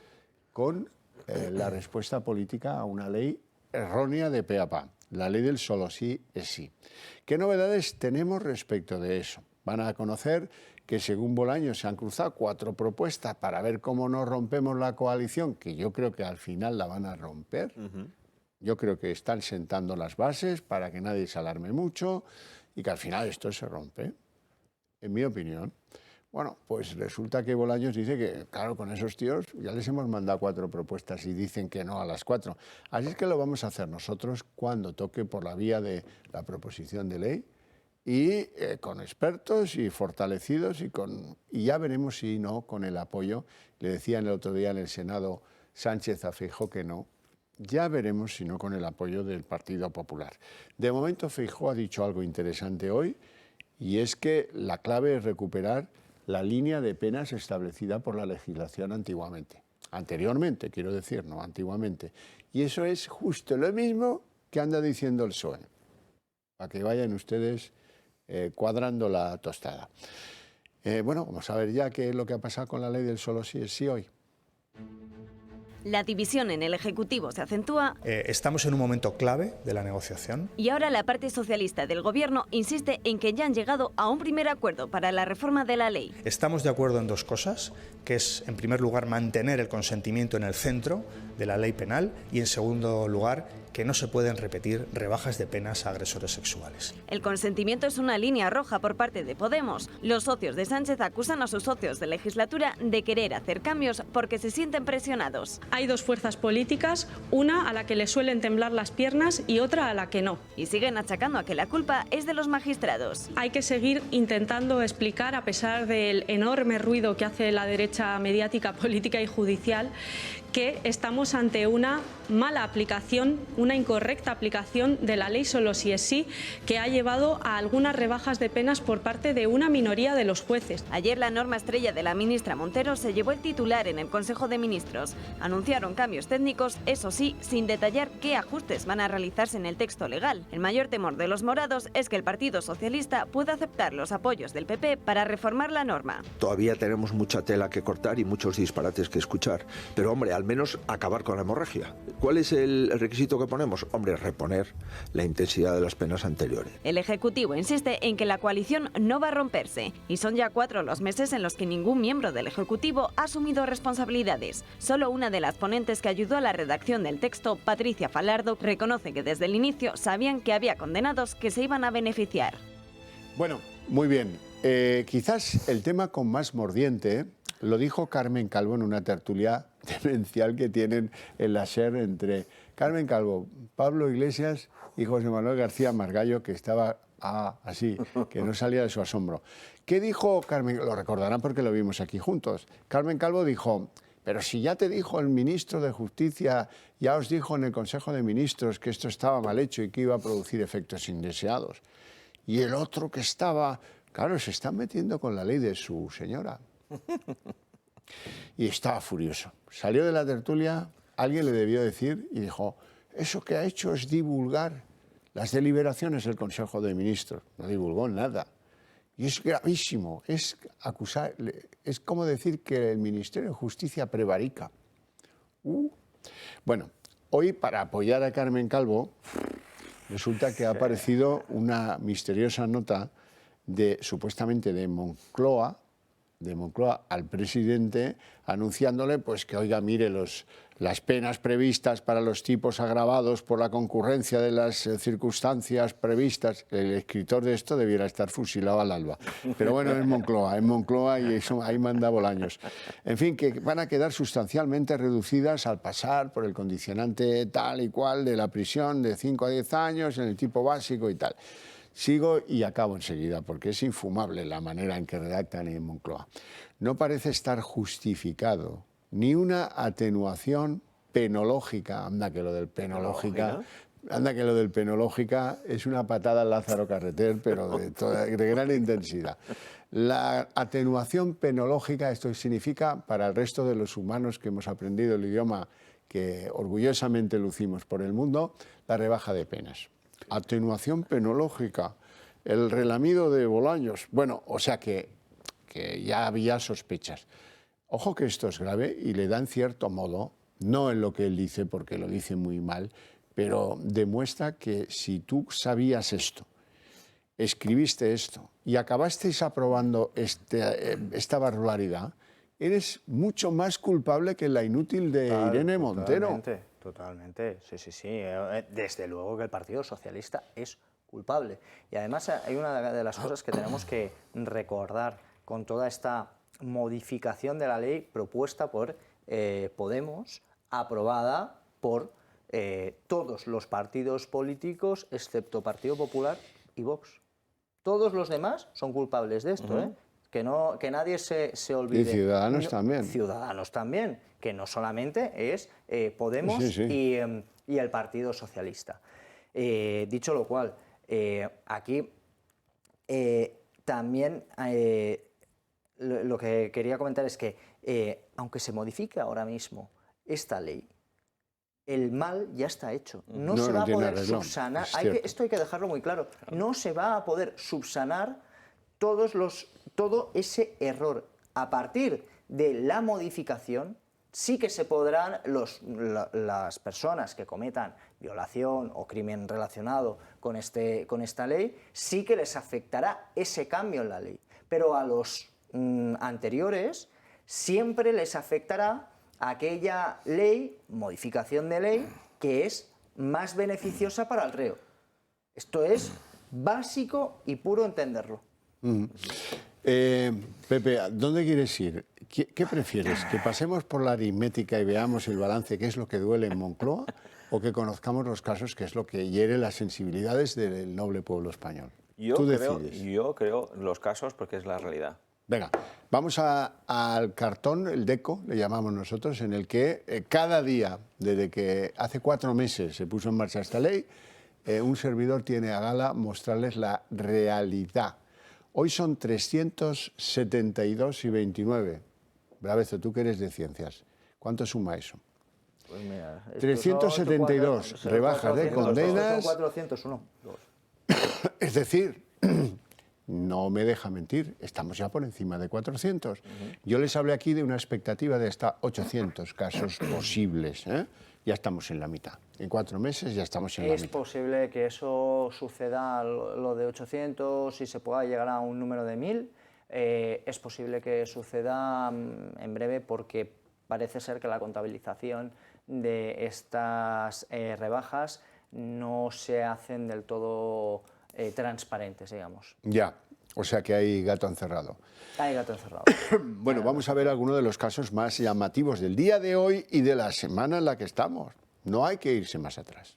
con la respuesta política a una ley errónea de pe a pa, la ley del solo sí es sí. ¿Qué novedades tenemos respecto de eso? Van a conocer que según Bolaños se han cruzado 4 propuestas para ver cómo no rompemos la coalición, que yo creo que al final la van a romper. Yo creo que están sentando las bases para que nadie se alarme mucho y que al final esto se rompe, en mi opinión. Bueno, pues resulta que Bolaños dice que, claro, con esos tíos ya les hemos mandado 4 propuestas y dicen que no a las 4. Así es que lo vamos a hacer nosotros cuando toque por la vía de la proposición de ley y con expertos y fortalecidos y ya veremos si no con el apoyo. Le decían el otro día en el Senado Sánchez a Feijóo que no. Ya veremos si no con el apoyo del Partido Popular. De momento Feijóo ha dicho algo interesante hoy y es que la clave es recuperar la línea de penas establecida por la legislación anteriormente, quiero decir, no antiguamente. Y eso es justo lo mismo que anda diciendo el PSOE, para que vayan ustedes cuadrando la tostada. Bueno, vamos a ver ya qué es lo que ha pasado con la ley del solo sí es sí hoy. La división en el Ejecutivo se acentúa. Estamos en un momento clave de la negociación. Y ahora la parte socialista del Gobierno insiste en que ya han llegado a un primer acuerdo para la reforma de la ley. Estamos de acuerdo en 2 cosas, que es, en primer lugar, mantener el consentimiento en el centro de la ley penal y, en segundo lugar, que no se pueden repetir rebajas de penas a agresores sexuales. El consentimiento es una línea roja por parte de Podemos. Los socios de Sánchez acusan a sus socios de legislatura de querer hacer cambios porque se sienten presionados. Hay 2 fuerzas políticas, una a la que le suelen temblar las piernas y otra a la que no. Y siguen achacando a que la culpa es de los magistrados. Hay que seguir intentando explicar, a pesar del enorme ruido que hace la derecha mediática, política y judicial, que estamos ante una mala aplicación, una incorrecta aplicación de la ley solo sí es sí, que ha llevado a algunas rebajas de penas por parte de una minoría de los jueces. Ayer la norma estrella de la ministra Montero se llevó el titular en el Consejo de Ministros. Anunciaron cambios técnicos, eso sí, sin detallar qué ajustes van a realizarse en el texto legal. El mayor temor de los morados es que el Partido Socialista pueda aceptar los apoyos del PP para reformar la norma. Todavía tenemos mucha tela que cortar y muchos disparates que escuchar, pero hombre, al menos acabar con la hemorragia. ¿Cuál es el requisito que ponemos? Hombre, reponer la intensidad de las penas anteriores. El Ejecutivo insiste en que la coalición no va a romperse y son ya 4 los meses en los que ningún miembro del Ejecutivo ha asumido responsabilidades. Solo una de las ponentes que ayudó a la redacción del texto, Patricia Falardo, reconoce que desde el inicio sabían que había condenados que se iban a beneficiar. Bueno, muy bien. Quizás el tema con más mordiente lo dijo Carmen Calvo en una tertulia demencial que tienen en la SER entre Carmen Calvo, Pablo Iglesias y José Manuel García Margallo, que estaba así, que no salía de su asombro. ¿Qué dijo Carmen? Lo recordarán porque lo vimos aquí juntos. Carmen Calvo dijo: pero si ya te dijo el ministro de Justicia, ya os dijo en el Consejo de Ministros que esto estaba mal hecho y que iba a producir efectos indeseados. Y el otro que estaba, claro, se está metiendo con la ley de su señora. Y estaba furioso. Salió de la tertulia, alguien le debió decir y dijo: eso que ha hecho es divulgar las deliberaciones del Consejo de Ministros. No divulgó nada. Y es gravísimo, es acusar, es como decir que el Ministerio de Justicia prevarica. Bueno, hoy para apoyar a Carmen Calvo, resulta que ha aparecido una misteriosa nota supuestamente de Moncloa al presidente, anunciándole pues que, oiga, mire, las penas previstas para los tipos agravados por la concurrencia de las circunstancias previstas. El escritor de esto debiera estar fusilado al alba. Pero bueno, es Moncloa y eso, ahí manda Bolaños. En fin, que van a quedar sustancialmente reducidas al pasar por el condicionante tal y cual de la prisión de 5 a 10 años en el tipo básico y tal. Sigo y acabo enseguida, porque es infumable la manera en que redactan en Moncloa. No parece estar justificado ni una atenuación penológica. Anda que lo del penológica es una patada al Lázaro Carreter, pero de gran intensidad. La atenuación penológica, esto significa, para el resto de los humanos que hemos aprendido el idioma que orgullosamente lucimos por el mundo, la rebaja de penas. Atenuación penológica, el relamido de Bolaños. Bueno, o sea que ya había sospechas. Ojo que esto es grave y le da en cierto modo, no en lo que él dice, porque lo dice muy mal, pero demuestra que si tú sabías esto, escribiste esto y acabasteis aprobando esta barbaridad, eres mucho más culpable que la inútil de Irene Montero. Totalmente, sí. Desde luego que el Partido Socialista es culpable. Y además hay una de las cosas que tenemos que recordar con toda esta modificación de la ley propuesta por Podemos, aprobada por todos los partidos políticos, excepto Partido Popular y Vox. Todos los demás son culpables de esto, que nadie se olvide. Y Ciudadanos también. Ciudadanos también, que no solamente es Podemos y el Partido Socialista. Dicho lo cual, aquí también lo que quería comentar es que, aunque se modifique ahora mismo esta ley, el mal ya está hecho. No se va a poder subsanar. Esto hay que dejarlo muy claro. No se va a poder subsanar todo ese error. A partir de la modificación, sí que se podrán las personas que cometan violación o crimen relacionado con esta ley, sí que les afectará ese cambio en la ley. Pero a los anteriores siempre les afectará aquella ley, modificación de ley, que es más beneficiosa para el reo. Esto es básico y puro entenderlo. Pepe, ¿dónde quieres ir? ¿Qué prefieres? ¿Que pasemos por la aritmética y veamos el balance, qué es lo que duele en Moncloa, o que conozcamos los casos, qué es lo que hiere las sensibilidades del noble pueblo español? Yo creo los casos porque es la realidad. Venga, vamos al cartón, el DECO, le llamamos nosotros, en el que cada día, desde que hace 4 meses se puso en marcha esta ley, un servidor tiene a gala mostrarles la realidad. Hoy son 372 y 29. Bravezo, tú que eres de ciencias, ¿cuánto suma eso? Pues mira, 372 rebajas de condenas. 401. Es decir, no me deja mentir, estamos ya por encima de 400. Yo les hablé aquí de una expectativa de hasta 800 casos posibles. Ya estamos en la mitad. En 4 meses ya estamos en la mitad. Es posible que eso suceda, lo de 800, y se pueda llegar a un número de 1000. Es posible que suceda en breve, porque parece ser que la contabilización de estas rebajas no se hacen del todo transparentes, digamos. Ya, o sea que hay gato encerrado. Hay gato encerrado. Bueno, vamos a ver algunos de los casos más llamativos del día de hoy y de la semana en la que estamos. No hay que irse más atrás.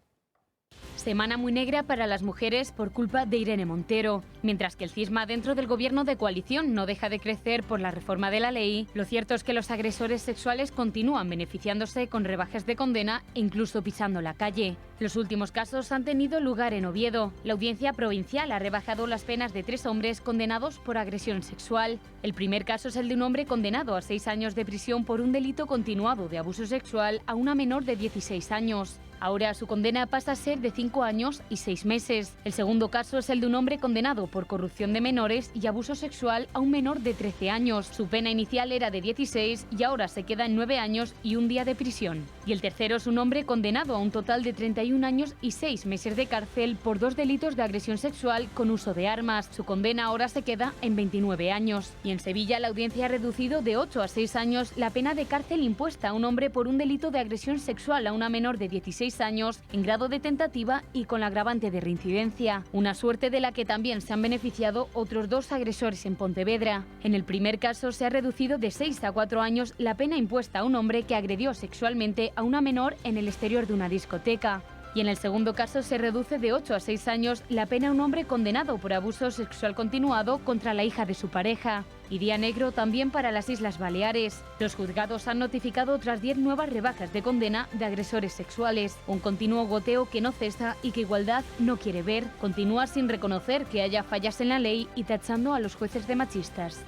Semana muy negra para las mujeres por culpa de Irene Montero. Mientras que el cisma dentro del gobierno de coalición no deja de crecer por la reforma de la ley, lo cierto es que los agresores sexuales continúan beneficiándose con rebajas de condena e incluso pisando la calle. Los últimos casos han tenido lugar en Oviedo. La audiencia provincial ha rebajado las penas de 3 hombres condenados por agresión sexual. El primer caso es el de un hombre condenado a 6 años de prisión por un delito continuado de abuso sexual a una menor de 16 años. Ahora su condena pasa a ser de 5 años y 6 meses. El segundo caso es el de un hombre condenado por corrupción de menores y abuso sexual a un menor de 13 años. Su pena inicial era de 16 y ahora se queda en 9 años y 1 día de prisión. Y el tercero es un hombre condenado a un total de 31 años y 6 meses de cárcel por 2 delitos de agresión sexual con uso de armas. Su condena ahora se queda en 29 años. Y en Sevilla la audiencia ha reducido de 8 a 6 años la pena de cárcel impuesta a un hombre por un delito de agresión sexual a una menor de 16 años en grado de tentativa y con la agravante de reincidencia. Una suerte de la que también se han beneficiado otros 2 agresores en Pontevedra. En el primer caso se ha reducido de 6 a 4 años la pena impuesta a un hombre que agredió sexualmente a una menor en el exterior de una discoteca. Y en el segundo caso se reduce de 8 a 6 años la pena a un hombre condenado por abuso sexual continuado contra la hija de su pareja. Y día negro también para las Islas Baleares. Los juzgados han notificado otras 10 nuevas rebajas de condena de agresores sexuales. Un continuo goteo que no cesa y que Igualdad no quiere ver. Continúa sin reconocer que haya fallas en la ley y tachando a los jueces de machistas.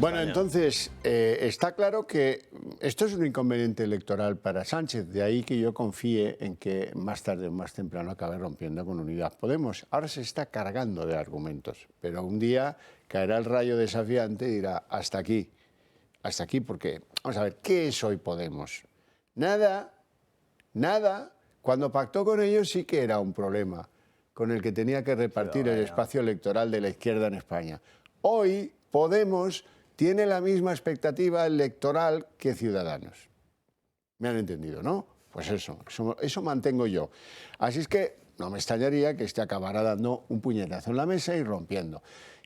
Bueno, entonces, está claro que esto es un inconveniente electoral para Sánchez, de ahí que yo confíe en que más tarde o más temprano acabe rompiendo con Unidas Podemos. Ahora se está cargando de argumentos, pero un día caerá el rayo desafiante y dirá, hasta aquí, porque, vamos a ver, ¿qué es hoy Podemos? Nada. Cuando pactó con ellos sí que era un problema con el que tenía que repartir el espacio electoral de la izquierda en España. Hoy Podemos tiene la misma expectativa electoral que Ciudadanos. ¿Me han entendido, no? Pues eso mantengo yo. Así es que no me extrañaría que este acabara dando un puñetazo en la mesa y rompiendo.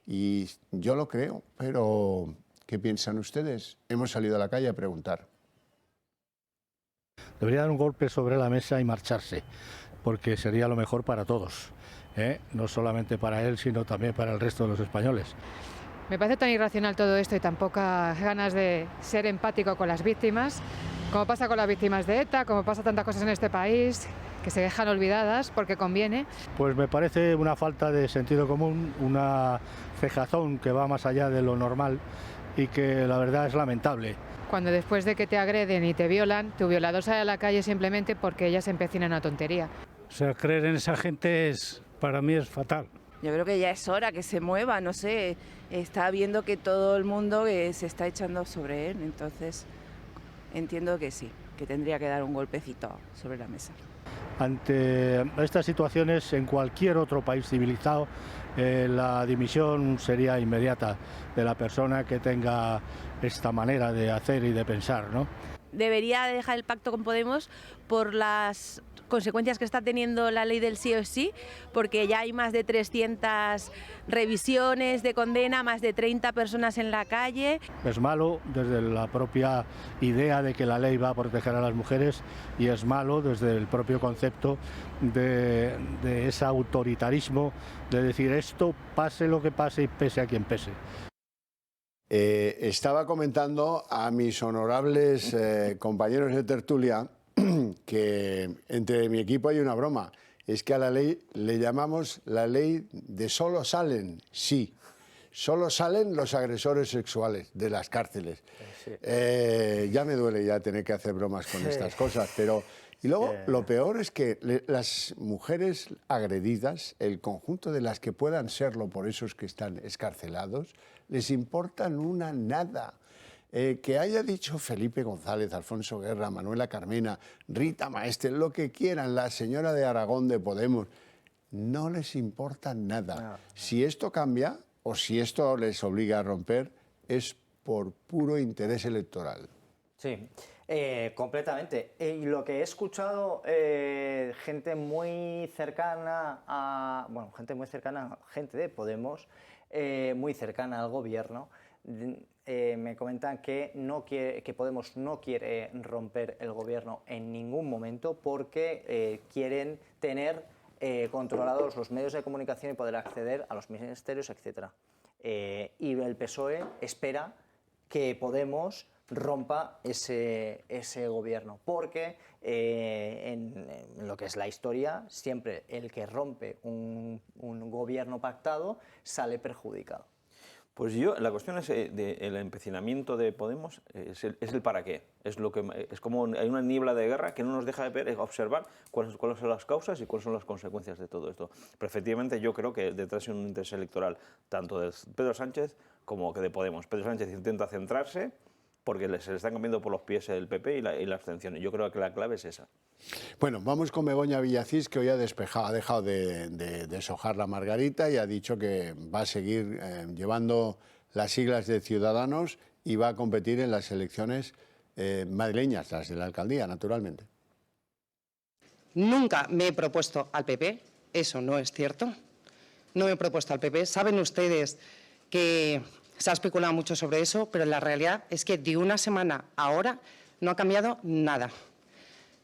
Y yo lo creo, pero ¿qué piensan ustedes? Hemos salido a la calle a preguntar. Debería dar un golpe sobre la mesa y marcharse, porque sería lo mejor para todos, no solamente para él, sino también para el resto de los españoles. Me parece tan irracional todo esto y tan pocas ganas de ser empático con las víctimas, como pasa con las víctimas de ETA, como pasa tantas cosas en este país, que se dejan olvidadas porque conviene. Pues me parece una falta de sentido común, una cejazón que va más allá de lo normal y que la verdad es lamentable. Cuando después de que te agreden y te violan, tu violador sale a la calle simplemente porque ella se empecina en una tontería. O sea, creer en esa gente para mí es fatal. Yo creo que ya es hora que se mueva, no sé, está viendo que todo el mundo se está echando sobre él, entonces entiendo que sí, que tendría que dar un golpecito sobre la mesa. Ante estas situaciones, en cualquier otro país civilizado, la dimisión sería inmediata de la persona que tenga esta manera de hacer y de pensar, ¿no? Debería dejar el pacto con Podemos por las consecuencias que está teniendo la ley del sí o sí, porque ya hay más de 300 revisiones de condena, más de 30 personas en la calle. Es malo desde la propia idea de que la ley va a proteger a las mujeres y es malo desde el propio concepto de ese autoritarismo, de decir esto pase lo que pase y pese a quien pese. Estaba comentando a mis honorables compañeros de tertulia que entre mi equipo hay una broma. Es que a la ley le llamamos la ley de solo salen, sí. Solo salen los agresores sexuales de las cárceles. Sí. Ya me duele ya tener que hacer bromas con estas cosas, pero... Y luego lo peor es que las mujeres agredidas, el conjunto de las que puedan serlo por esos que están excarcelados, les importan una nada. Que haya dicho Felipe González, Alfonso Guerra, Manuela Carmena, Rita Maestre, lo que quieran, la señora de Aragón de Podemos, no les importa nada. Si esto cambia o si esto les obliga a romper, es por puro interés electoral. Sí. Completamente. Y lo que he escuchado, gente muy cercana a... Bueno, gente de Podemos, muy cercana al gobierno, me comentan que Podemos no quiere romper el gobierno en ningún momento porque quieren tener controlados los medios de comunicación y poder acceder a los ministerios, etc. Y el PSOE espera que Podemos rompa ese gobierno, porque en lo que es la historia, siempre el que rompe un gobierno pactado sale perjudicado. Pues la cuestión es el empecinamiento de Podemos, es el para qué. Es como hay una niebla de guerra que no nos deja de ver, observar cuáles son las causas y cuáles son las consecuencias de todo esto. Pero efectivamente yo creo que detrás hay un interés electoral tanto de Pedro Sánchez como que de Podemos. Pedro Sánchez intenta centrarse porque se le están comiendo por los pies el PP y la abstención. Y yo creo que la clave es esa. Bueno, vamos con Begoña Villacís, que hoy ha dejado de deshojar la margarita y ha dicho que va a seguir llevando las siglas de Ciudadanos y va a competir en las elecciones madrileñas, las de la alcaldía, naturalmente. Nunca me he propuesto al PP, eso no es cierto. No me he propuesto al PP. Saben ustedes que se ha especulado mucho sobre eso, pero la realidad es que de una semana a ahora no ha cambiado nada.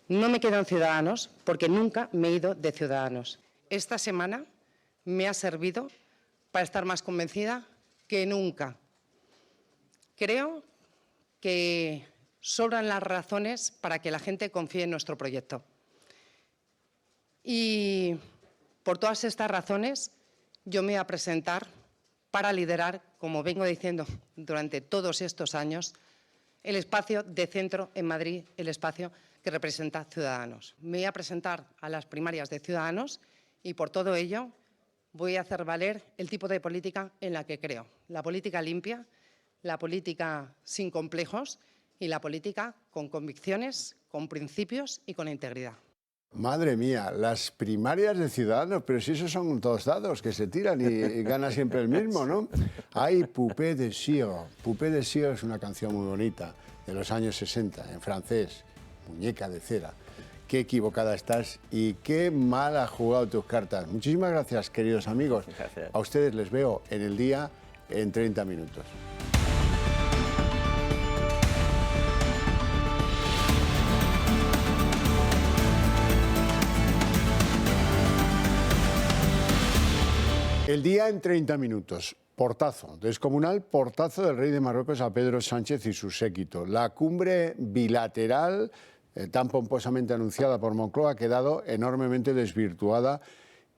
No me quedo en Ciudadanos porque nunca me he ido de Ciudadanos. Esta semana me ha servido para estar más convencida que nunca. Creo que sobran las razones para que la gente confíe en nuestro proyecto. Y por todas estas razones yo me voy a presentar para liderar, como vengo diciendo durante todos estos años, el espacio de centro en Madrid, el espacio que representa Ciudadanos. Me voy a presentar a las primarias de Ciudadanos y por todo ello voy a hacer valer el tipo de política en la que creo. La política limpia, la política sin complejos y la política con convicciones, con principios y con integridad. Madre mía, las primarias de Ciudadanos, pero si esos son todos dados que se tiran y gana siempre el mismo, ¿no? Hay Poupée de Cire. Poupée de Cire es una canción muy bonita de los años 60, en francés, muñeca de cera. Qué equivocada estás y qué mal has jugado tus cartas. Muchísimas gracias, queridos amigos. Gracias. A ustedes les veo en el día en 30 minutos. El día en 30 minutos. Portazo, descomunal portazo del rey de Marruecos a Pedro Sánchez y su séquito. La cumbre bilateral, tan pomposamente anunciada por Moncloa, ha quedado enormemente desvirtuada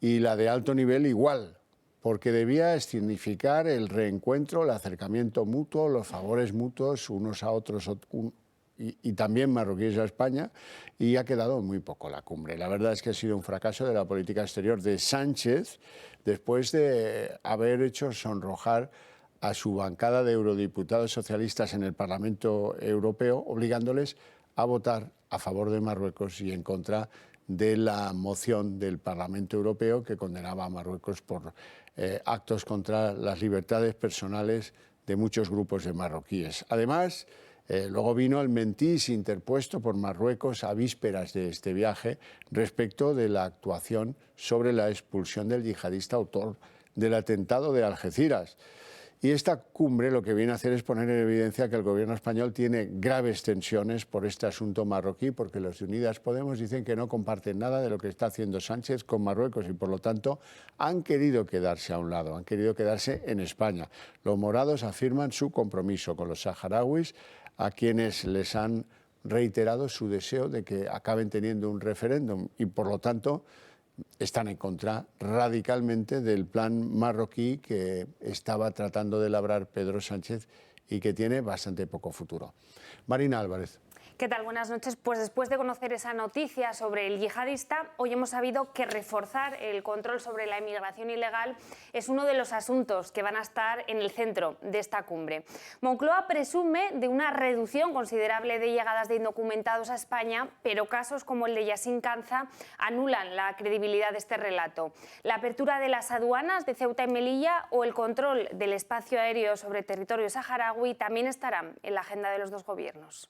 y la de alto nivel igual, porque debía significar el reencuentro, el acercamiento mutuo, los favores mutuos unos a otros y también marroquíes a España, y ha quedado muy poco la cumbre. La verdad es que ha sido un fracaso de la política exterior de Sánchez después de haber hecho sonrojar a su bancada de eurodiputados socialistas en el Parlamento Europeo, obligándoles a votar a favor de Marruecos y en contra de la moción del Parlamento Europeo que condenaba a Marruecos por actos contra las libertades personales de muchos grupos de marroquíes. Además, luego vino el mentís interpuesto por Marruecos a vísperas de este viaje respecto de la actuación sobre la expulsión del yihadista autor del atentado de Algeciras. Y esta cumbre lo que viene a hacer es poner en evidencia que el gobierno español tiene graves tensiones por este asunto marroquí, porque los de Unidas Podemos dicen que no comparten nada de lo que está haciendo Sánchez con Marruecos y por lo tanto han querido quedarse a un lado, han querido quedarse en España. Los morados afirman su compromiso con los saharauis, a quienes les han reiterado su deseo de que acaben teniendo un referéndum y por lo tanto están en contra radicalmente del plan marroquí que estaba tratando de labrar Pedro Sánchez y que tiene bastante poco futuro. Marina Álvarez. ¿Qué tal? Buenas noches. Pues después de conocer esa noticia sobre el yihadista, hoy hemos sabido que reforzar el control sobre la inmigración ilegal es uno de los asuntos que van a estar en el centro de esta cumbre. Moncloa presume de una reducción considerable de llegadas de indocumentados a España, pero casos como el de Yassine Canza anulan la credibilidad de este relato. La apertura de las aduanas de Ceuta y Melilla o el control del espacio aéreo sobre territorio saharaui también estarán en la agenda de los dos gobiernos.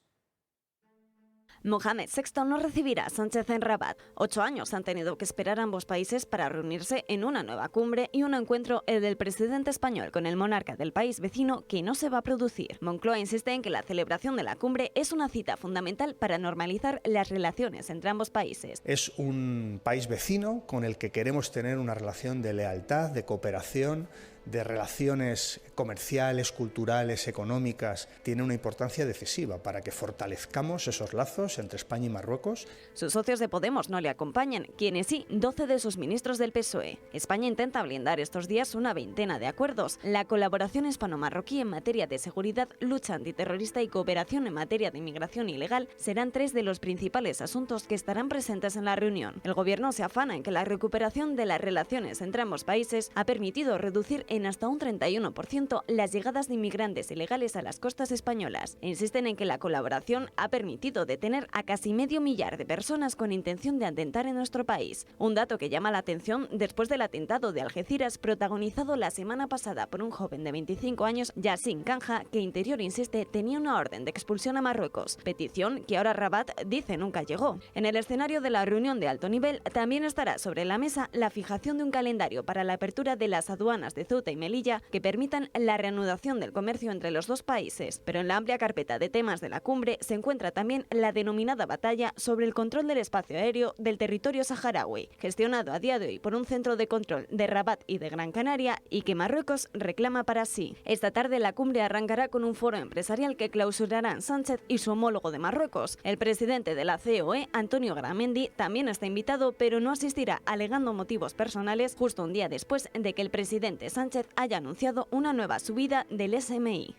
Mohamed VI no recibirá a Sánchez en Rabat. 8 años han tenido que esperar ambos países para reunirse en una nueva cumbre y un encuentro, el del presidente español con el monarca del país vecino, que no se va a producir. Moncloa insiste en que la celebración de la cumbre es una cita fundamental para normalizar las relaciones entre ambos países. Es un país vecino con el que queremos tener una relación de lealtad, de cooperación, de relaciones comerciales, culturales, económicas. Tiene una importancia decisiva para que fortalezcamos esos lazos entre España y Marruecos. Sus socios de Podemos no le acompañan, quienes sí, 12 de sus ministros del PSOE. España intenta blindar estos días una veintena de acuerdos. La colaboración hispano-marroquí en materia de seguridad, lucha antiterrorista y cooperación en materia de inmigración ilegal serán 3 de los principales asuntos que estarán presentes en la reunión. El gobierno se afana en que la recuperación de las relaciones entre ambos países ha permitido reducir en hasta un 31% las llegadas de inmigrantes ilegales a las costas españolas. Insisten en que la colaboración ha permitido detener a casi medio millar de personas con intención de atentar en nuestro país. Un dato que llama la atención después del atentado de Algeciras protagonizado la semana pasada por un joven de 25 años, Yassin Kanja, que Interior insiste tenía una orden de expulsión a Marruecos, petición que ahora Rabat dice nunca llegó. En el escenario de la reunión de alto nivel también estará sobre la mesa la fijación de un calendario para la apertura de las aduanas de Ceuta y Melilla que permitan la reanudación del comercio entre los dos países. Pero en la amplia carpeta de temas de la cumbre se encuentra también la denominada batalla sobre el control del espacio aéreo del territorio saharaui, gestionado a día de hoy por un centro de control de Rabat y de Gran Canaria y que Marruecos reclama para sí. Esta tarde la cumbre arrancará con un foro empresarial que clausurarán Sánchez y su homólogo de Marruecos. El presidente de la COE, Antonio Garamendi, también está invitado, pero no asistirá, alegando motivos personales, justo un día después de que el presidente Sánchez haya anunciado una nueva subida del SMI.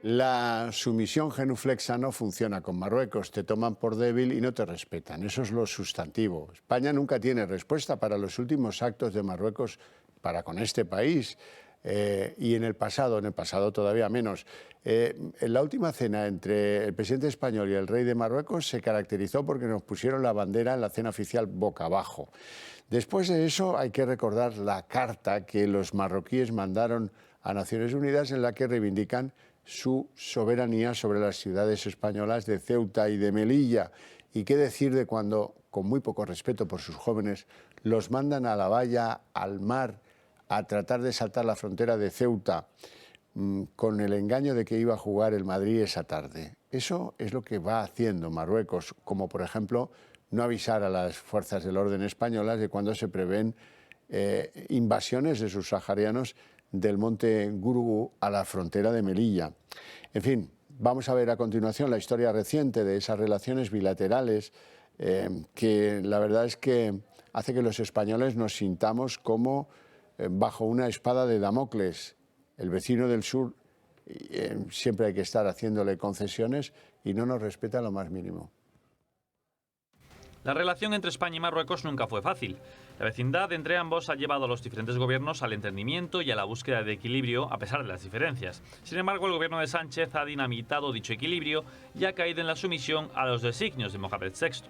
La sumisión genuflexa no funciona con Marruecos, te toman por débil y no te respetan, eso es lo sustantivo. España nunca tiene respuesta para los últimos actos de Marruecos para con este país. Y en el pasado todavía menos. En la última cena entre el presidente español y el rey de Marruecos se caracterizó porque nos pusieron la bandera en la cena oficial boca abajo. Después de eso hay que recordar la carta que los marroquíes mandaron a Naciones Unidas en la que reivindican su soberanía sobre las ciudades españolas de Ceuta y de Melilla. Y qué decir de cuando, con muy poco respeto por sus jóvenes, los mandan a la valla, al mar, a tratar de saltar la frontera de Ceuta con el engaño de que iba a jugar el Madrid esa tarde. Eso es lo que va haciendo Marruecos, como por ejemplo no avisar a las fuerzas del orden españolas de cuando se prevén invasiones de subsaharianos del monte Gurugú a la frontera de Melilla. En fin, vamos a ver a continuación la historia reciente de esas relaciones bilaterales que la verdad es que hace que los españoles nos sintamos como bajo una espada de Damocles. El vecino del sur siempre hay que estar haciéndole concesiones y no nos respeta lo más mínimo. La relación entre España y Marruecos nunca fue fácil. La vecindad entre ambos ha llevado a los diferentes gobiernos al entendimiento y a la búsqueda de equilibrio a pesar de las diferencias. Sin embargo, el gobierno de Sánchez ha dinamitado dicho equilibrio y ha caído en la sumisión a los designios de Mohamed VI.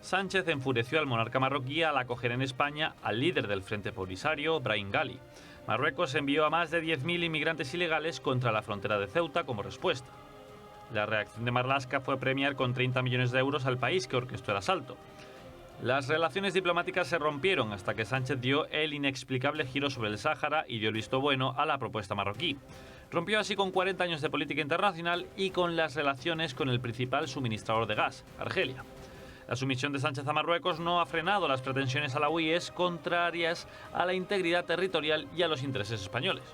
Sánchez enfureció al monarca marroquí al acoger en España al líder del Frente Polisario, Brahim Ghali. Marruecos envió a más de 10.000 inmigrantes ilegales contra la frontera de Ceuta como respuesta. La reacción de Marlaska fue premiar con 30 millones de euros al país que orquestó el asalto. Las relaciones diplomáticas se rompieron hasta que Sánchez dio el inexplicable giro sobre el Sáhara y dio el visto bueno a la propuesta marroquí. Rompió así con 40 años de política internacional y con las relaciones con el principal suministrador de gas, Argelia. La sumisión de Sánchez a Marruecos no ha frenado las pretensiones alawíes contrarias a la integridad territorial y a los intereses españoles.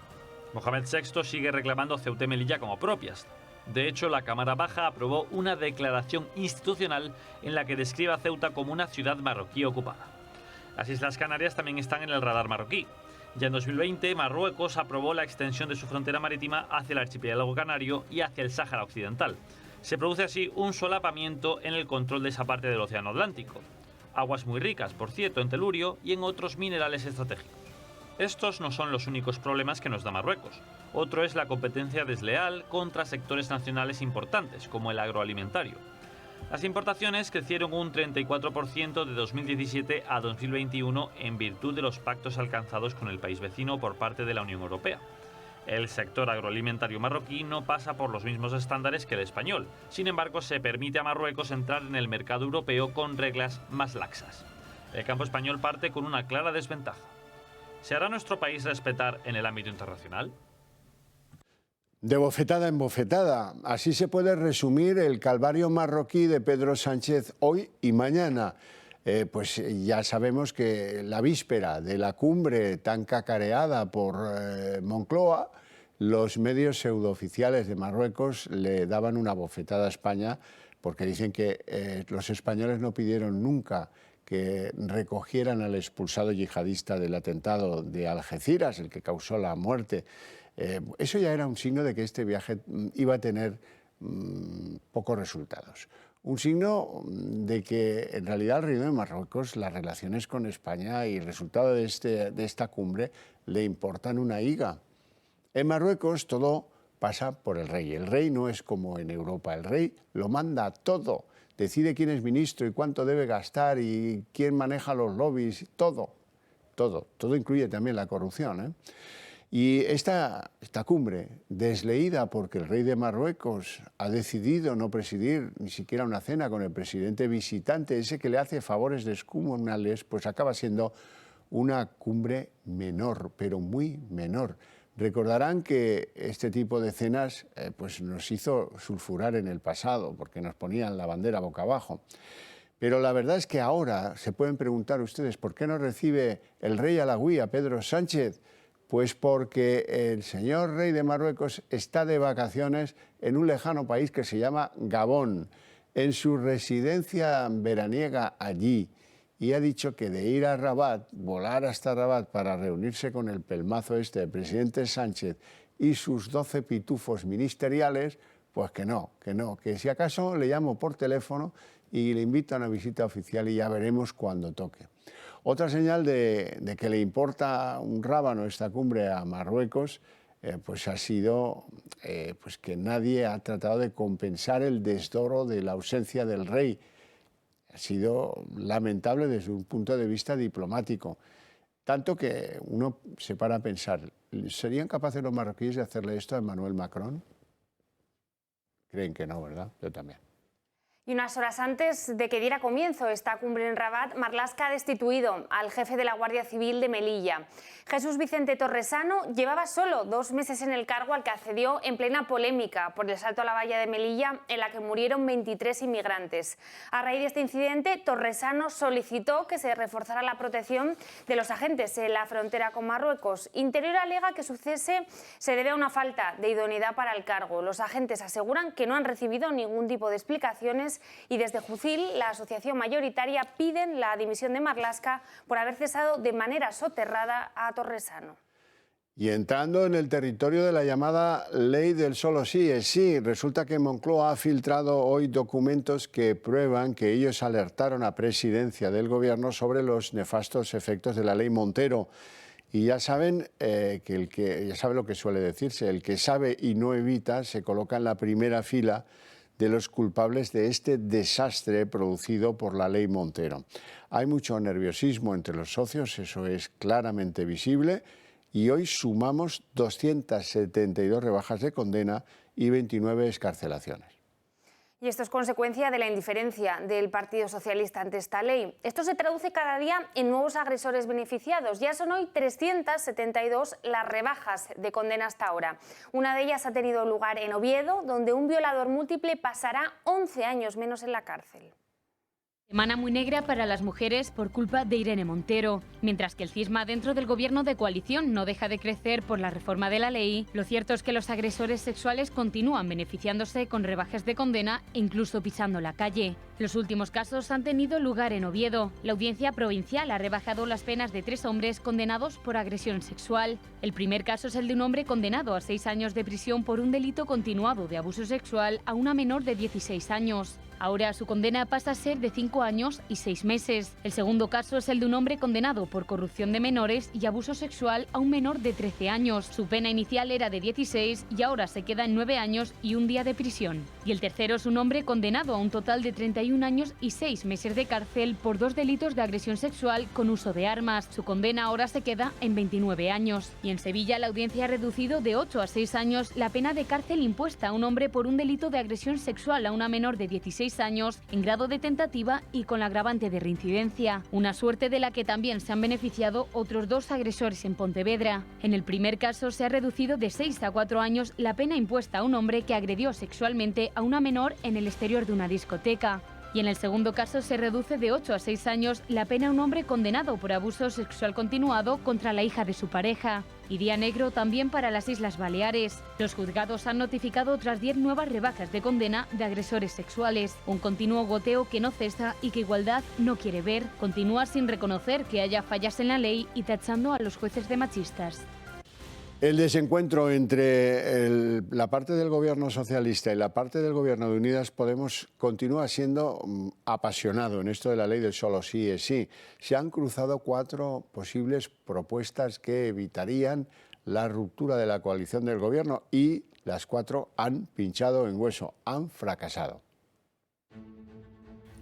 Mohamed VI sigue reclamando Ceuta y Melilla como propias. De hecho, la Cámara Baja aprobó una declaración institucional en la que describe a Ceuta como una ciudad marroquí ocupada. Las Islas Canarias también están en el radar marroquí. Ya en 2020, Marruecos aprobó la extensión de su frontera marítima hacia el archipiélago canario y hacia el Sáhara Occidental. Se produce así un solapamiento en el control de esa parte del Océano Atlántico. Aguas muy ricas, por cierto, en telurio y en otros minerales estratégicos. Estos no son los únicos problemas que nos da Marruecos. Otro es la competencia desleal contra sectores nacionales importantes, como el agroalimentario. Las importaciones crecieron un 34% de 2017 a 2021 en virtud de los pactos alcanzados con el país vecino por parte de la Unión Europea. El sector agroalimentario marroquí no pasa por los mismos estándares que el español. Sin embargo, se permite a Marruecos entrar en el mercado europeo con reglas más laxas. El campo español parte con una clara desventaja. ¿Se hará nuestro país respetar en el ámbito internacional? De bofetada en bofetada. Así se puede resumir el calvario marroquí de Pedro Sánchez hoy y mañana. Pues ya sabemos que la víspera de la cumbre tan cacareada por Moncloa, los medios pseudooficiales de Marruecos le daban una bofetada a España porque dicen que los españoles no pidieron nunca que recogieran al expulsado yihadista del atentado de Algeciras, el que causó la muerte. Eso ya era un signo de que este viaje iba a tener pocos resultados. Un signo de que en realidad al Rey de Marruecos las relaciones con España y el resultado de esta cumbre le importan una higa. En Marruecos todo pasa por el rey. El rey no es como en Europa. El rey lo manda todo. Decide quién es ministro y cuánto debe gastar y quién maneja los lobbies. Todo incluye también la corrupción, Y esta cumbre, desleída porque el rey de Marruecos ha decidido no presidir ni siquiera una cena con el presidente visitante, ese que le hace favores descomunales, pues acaba siendo una cumbre menor, pero muy menor. Recordarán que este tipo de cenas pues nos hizo sulfurar en el pasado, porque nos ponían la bandera boca abajo. Pero la verdad es que ahora se pueden preguntar ustedes, ¿por qué no recibe el rey alauí a Pedro Sánchez? Pues porque el señor rey de Marruecos está de vacaciones en un lejano país que se llama Gabón, en su residencia veraniega allí. Y ha dicho que de ir a Rabat, volar hasta Rabat para reunirse con el pelmazo el presidente Sánchez y sus 12 pitufos ministeriales, pues que no, que si acaso le llamo por teléfono y le invito a una visita oficial y ya veremos cuando toque. Otra señal de que le importa un rábano esta cumbre a Marruecos pues ha sido pues que nadie ha tratado de compensar el desdoro de la ausencia del rey. Ha sido lamentable desde un punto de vista diplomático. Tanto que uno se para a pensar, ¿serían capaces los marroquíes de hacerle esto a Emmanuel Macron? Creen que no, ¿verdad? Yo también. Y unas horas antes de que diera comienzo esta cumbre en Rabat, Marlaska ha destituido al jefe de la Guardia Civil de Melilla. Jesús Vicente Torresano llevaba solo 2 meses en el cargo al que accedió en plena polémica por el salto a la valla de Melilla en la que murieron 23 inmigrantes. A raíz de este incidente, Torresano solicitó que se reforzara la protección de los agentes en la frontera con Marruecos. Interior alega que su cese se debe a una falta de idoneidad para el cargo. Los agentes aseguran que no han recibido ningún tipo de explicaciones y desde Jucil, la asociación mayoritaria, piden la dimisión de Marlaska por haber cesado de manera soterrada a Torresano. Y entrando en el territorio de la llamada ley del solo sí es sí, resulta que Moncloa ha filtrado hoy documentos que prueban que ellos alertaron a Presidencia del Gobierno sobre los nefastos efectos de la ley Montero. Y ya saben ya sabe lo que suele decirse, el que sabe y no evita se coloca en la primera fila de los culpables de este desastre producido por la ley Montero. Hay mucho nerviosismo entre los socios, eso es claramente visible, y hoy sumamos 272 rebajas de condena y 29 excarcelaciones. Y esto es consecuencia de la indiferencia del Partido Socialista ante esta ley. Esto se traduce cada día en nuevos agresores beneficiados. Ya son hoy 372 las rebajas de condena hasta ahora. Una de ellas ha tenido lugar en Oviedo, donde un violador múltiple pasará 11 años menos en la cárcel. Semana muy negra para las mujeres por culpa de Irene Montero. Mientras que el cisma dentro del gobierno de coalición no deja de crecer por la reforma de la ley, lo cierto es que los agresores sexuales continúan beneficiándose con rebajas de condena e incluso pisando la calle. Los últimos casos han tenido lugar en Oviedo. La audiencia provincial ha rebajado las penas de 3 hombres condenados por agresión sexual. El primer caso es el de un hombre condenado a 6 años de prisión por un delito continuado de abuso sexual a una menor de 16 años. Ahora su condena pasa a ser de 5 años y 6 meses. El segundo caso es el de un hombre condenado por corrupción de menores y abuso sexual a un menor de 13 años. Su pena inicial era de 16 y ahora se queda en 9 años y 1 día de prisión. Y el tercero es un hombre condenado a un total de 31 años y 6 meses de cárcel por 2 delitos de agresión sexual con uso de armas. Su condena ahora se queda en 29 años. Y en Sevilla la audiencia ha reducido de 8 a 6 años la pena de cárcel impuesta a un hombre por un delito de agresión sexual a una menor de 16 años en grado de tentativa y con la agravante de reincidencia. Una suerte de la que también se han beneficiado otros 2 agresores en Pontevedra. En el primer caso se ha reducido de 6 a 4 años la pena impuesta a un hombre que agredió sexualmente a una menor en el exterior de una discoteca. Y en el segundo caso se reduce de 8 a 6 años la pena a un hombre condenado por abuso sexual continuado contra la hija de su pareja. Y día negro también para las Islas Baleares. Los juzgados han notificado otras 10 nuevas rebajas de condena de agresores sexuales. Un continuo goteo que no cesa y que Igualdad no quiere ver. Continúa sin reconocer que haya fallas en la ley y tachando a los jueces de machistas. El desencuentro entre la parte del gobierno socialista y la parte del gobierno de Unidas Podemos continúa siendo apasionado en esto de la ley del solo sí es sí. Se han cruzado 4 posibles propuestas que evitarían la ruptura de la coalición del gobierno y las 4 han pinchado en hueso, han fracasado.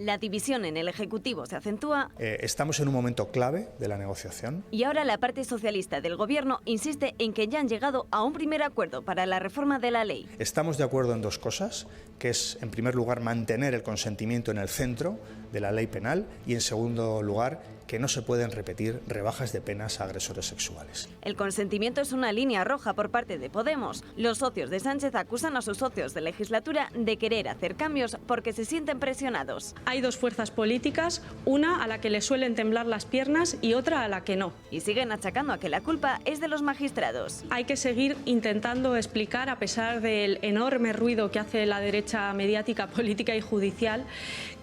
La división en el Ejecutivo se acentúa. Estamos en un momento clave de la negociación. Y ahora la parte socialista del Gobierno insiste en que ya han llegado a un primer acuerdo para la reforma de la ley. Estamos de acuerdo en 2 cosas, que es, en primer lugar, mantener el consentimiento en el centro de la ley penal y, en segundo lugar, que no se pueden repetir rebajas de penas a agresores sexuales. El consentimiento es una línea roja por parte de Podemos. Los socios de Sánchez acusan a sus socios de legislatura de querer hacer cambios porque se sienten presionados. Hay 2 fuerzas políticas, una a la que le suelen temblar las piernas y otra a la que no. Y siguen achacando a que la culpa es de los magistrados. Hay que seguir intentando explicar, a pesar del enorme ruido que hace la derecha mediática, política y judicial,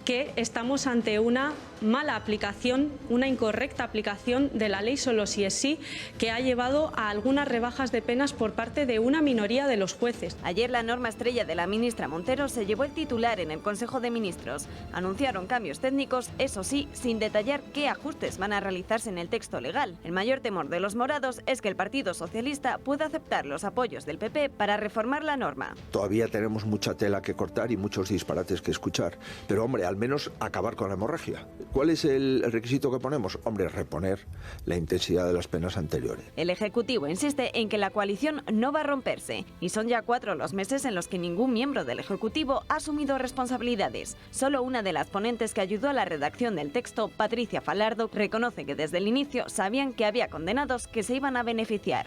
que estamos ante una mala aplicación, una incorrecta aplicación de la ley solo sí es sí, que ha llevado a algunas rebajas de penas por parte de una minoría de los jueces. Ayer la norma estrella de la ministra Montero se llevó el titular en el Consejo de Ministros. Anunciaron cambios técnicos, eso sí, sin detallar qué ajustes van a realizarse en el texto legal. El mayor temor de los morados es que el Partido Socialista pueda aceptar los apoyos del PP para reformar la norma. Todavía tenemos mucha tela que cortar y muchos disparates que escuchar, pero hombre, al menos acabar con la hemorragia. ¿Cuál es el requisito que ponemos? Hombre, reponer la intensidad de las penas anteriores. El Ejecutivo insiste en que la coalición no va a romperse y son ya 4 los meses en los que ningún miembro del Ejecutivo ha asumido responsabilidades. Solo una de las ponentes que ayudó a la redacción del texto, Patricia Falardo, reconoce que desde el inicio sabían que había condenados que se iban a beneficiar.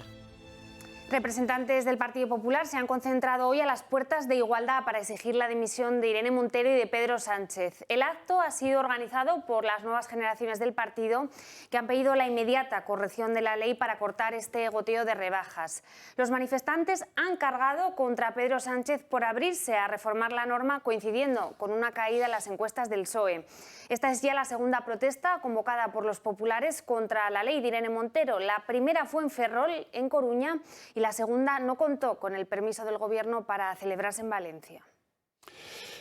Representantes del Partido Popular se han concentrado hoy a las puertas de Igualdad para exigir la dimisión de Irene Montero y de Pedro Sánchez. El acto ha sido organizado por las nuevas generaciones del partido, que han pedido la inmediata corrección de la ley para cortar este goteo de rebajas. Los manifestantes han cargado contra Pedro Sánchez por abrirse a reformar la norma, coincidiendo con una caída en las encuestas del PSOE. Esta es ya la segunda protesta convocada por los populares contra la ley de Irene Montero. La primera fue en Ferrol, en Coruña, y la segunda no contó con el permiso del Gobierno para celebrarse en Valencia.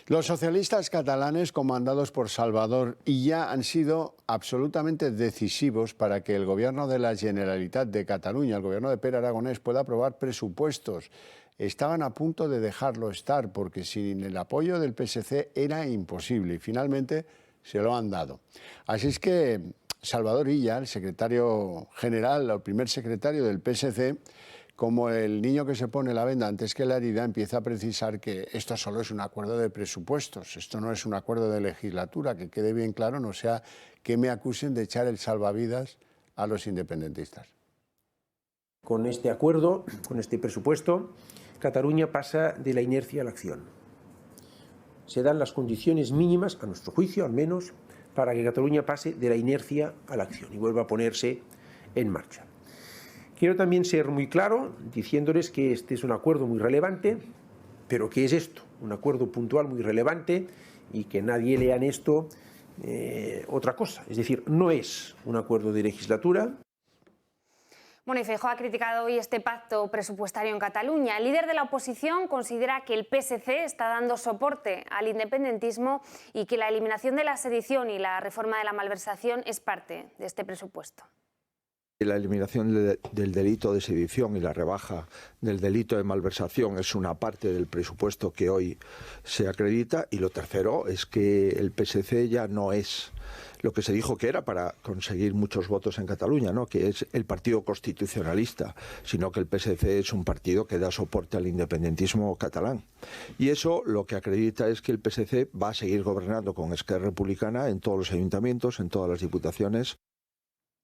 Los socialistas catalanes, comandados por Salvador Illa, han sido absolutamente decisivos para que el Gobierno de la Generalitat de Cataluña, el Gobierno de Pere Aragonès, pueda aprobar presupuestos. Estaban a punto de dejarlo estar porque sin el apoyo del PSC era imposible y finalmente se lo han dado. Así es que Salvador Illa, el secretario general, el primer secretario del PSC, como el niño que se pone la venda antes que la herida, empieza a precisar que esto solo es un acuerdo de presupuestos, esto no es un acuerdo de legislatura, que quede bien claro, no sea que me acusen de echar el salvavidas a los independentistas. Con este acuerdo, con este presupuesto, Cataluña pasa de la inercia a la acción. Se dan las condiciones mínimas, a nuestro juicio al menos, para que Cataluña pase de la inercia a la acción y vuelva a ponerse en marcha. Quiero también ser muy claro diciéndoles que este es un acuerdo muy relevante, pero ¿qué es esto? Un acuerdo puntual muy relevante y que nadie lea en esto otra cosa. Es decir, no es un acuerdo de legislatura. Bueno, y Feijóo ha criticado hoy este pacto presupuestario en Cataluña. El líder de la oposición considera que el PSC está dando soporte al independentismo y que la eliminación de la sedición y la reforma de la malversación es parte de este presupuesto. La eliminación del delito de sedición y la rebaja del delito de malversación es una parte del presupuesto que hoy se acredita, y lo tercero es que el PSC ya no es lo que se dijo que era para conseguir muchos votos en Cataluña, ¿no? Que es el partido constitucionalista, sino que el PSC es un partido que da soporte al independentismo catalán. Y eso lo que acredita es que el PSC va a seguir gobernando con Esquerra Republicana en todos los ayuntamientos, en todas las diputaciones.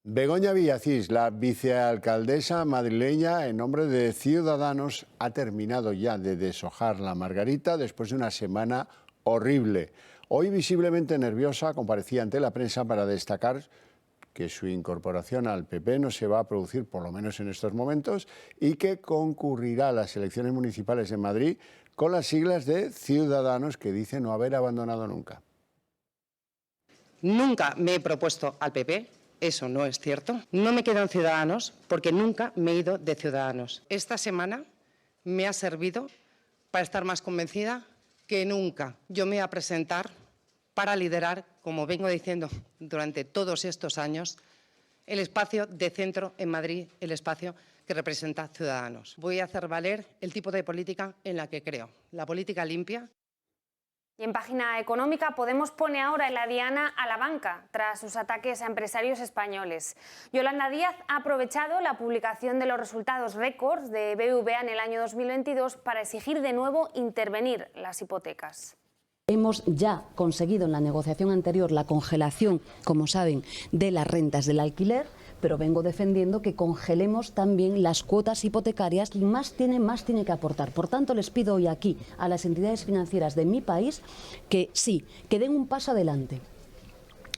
Begoña Villacís, la vicealcaldesa madrileña, en nombre de Ciudadanos, ha terminado ya de deshojar la margarita después de una semana horrible. Hoy, visiblemente nerviosa, comparecía ante la prensa para destacar que su incorporación al PP no se va a producir, por lo menos en estos momentos, y que concurrirá a las elecciones municipales de Madrid con las siglas de Ciudadanos, que dice no haber abandonado nunca. Nunca me he propuesto al PP, eso no es cierto. No me quedo en Ciudadanos porque nunca me he ido de Ciudadanos. Esta semana me ha servido para estar más convencida que nunca. Yo me voy a presentar para liderar, como vengo diciendo durante todos estos años, el espacio de centro en Madrid, el espacio que representa Ciudadanos. Voy a hacer valer el tipo de política en la que creo, la política limpia. Y en página económica, Podemos pone ahora en la diana a la banca tras sus ataques a empresarios españoles. Yolanda Díaz ha aprovechado la publicación de los resultados récords de BBVA en el año 2022 para exigir de nuevo intervenir las hipotecas. Hemos ya conseguido en la negociación anterior la congelación, como saben, de las rentas del alquiler, pero vengo defendiendo que congelemos también las cuotas hipotecarias y más tiene que aportar. Por tanto, les pido hoy aquí a las entidades financieras de mi país que sí, que den un paso adelante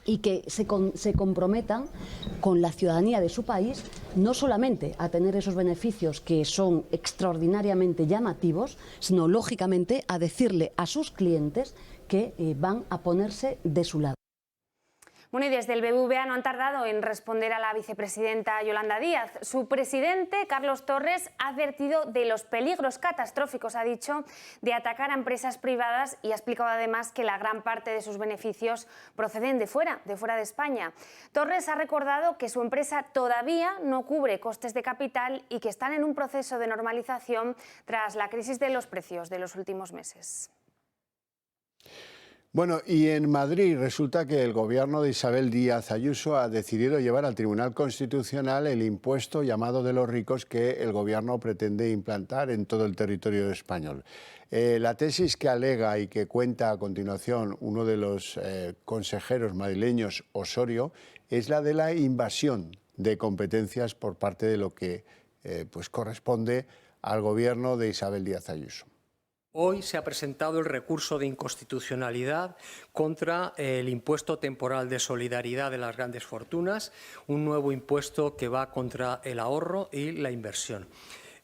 y que se comprometan con la ciudadanía de su país, no solamente a tener esos beneficios que son extraordinariamente llamativos, sino lógicamente a decirle a sus clientes que van a ponerse de su lado. Bueno, y desde el BBVA no han tardado en responder a la vicepresidenta Yolanda Díaz. Su presidente, Carlos Torres, ha advertido de los peligros catastróficos, ha dicho, de atacar a empresas privadas y ha explicado además que la gran parte de sus beneficios proceden de fuera de España. Torres ha recordado que su empresa todavía no cubre costes de capital y que están en un proceso de normalización tras la crisis de los precios de los últimos meses. Bueno, y en Madrid resulta que el gobierno de Isabel Díaz Ayuso ha decidido llevar al Tribunal Constitucional el impuesto llamado de los ricos que el gobierno pretende implantar en todo el territorio español. La tesis que alega y que cuenta a continuación uno de los consejeros madrileños, Osorio, es la de la invasión de competencias por parte de lo que pues corresponde al gobierno de Isabel Díaz Ayuso. Hoy se ha presentado el recurso de inconstitucionalidad contra el impuesto temporal de solidaridad de las grandes fortunas, un nuevo impuesto que va contra el ahorro y la inversión.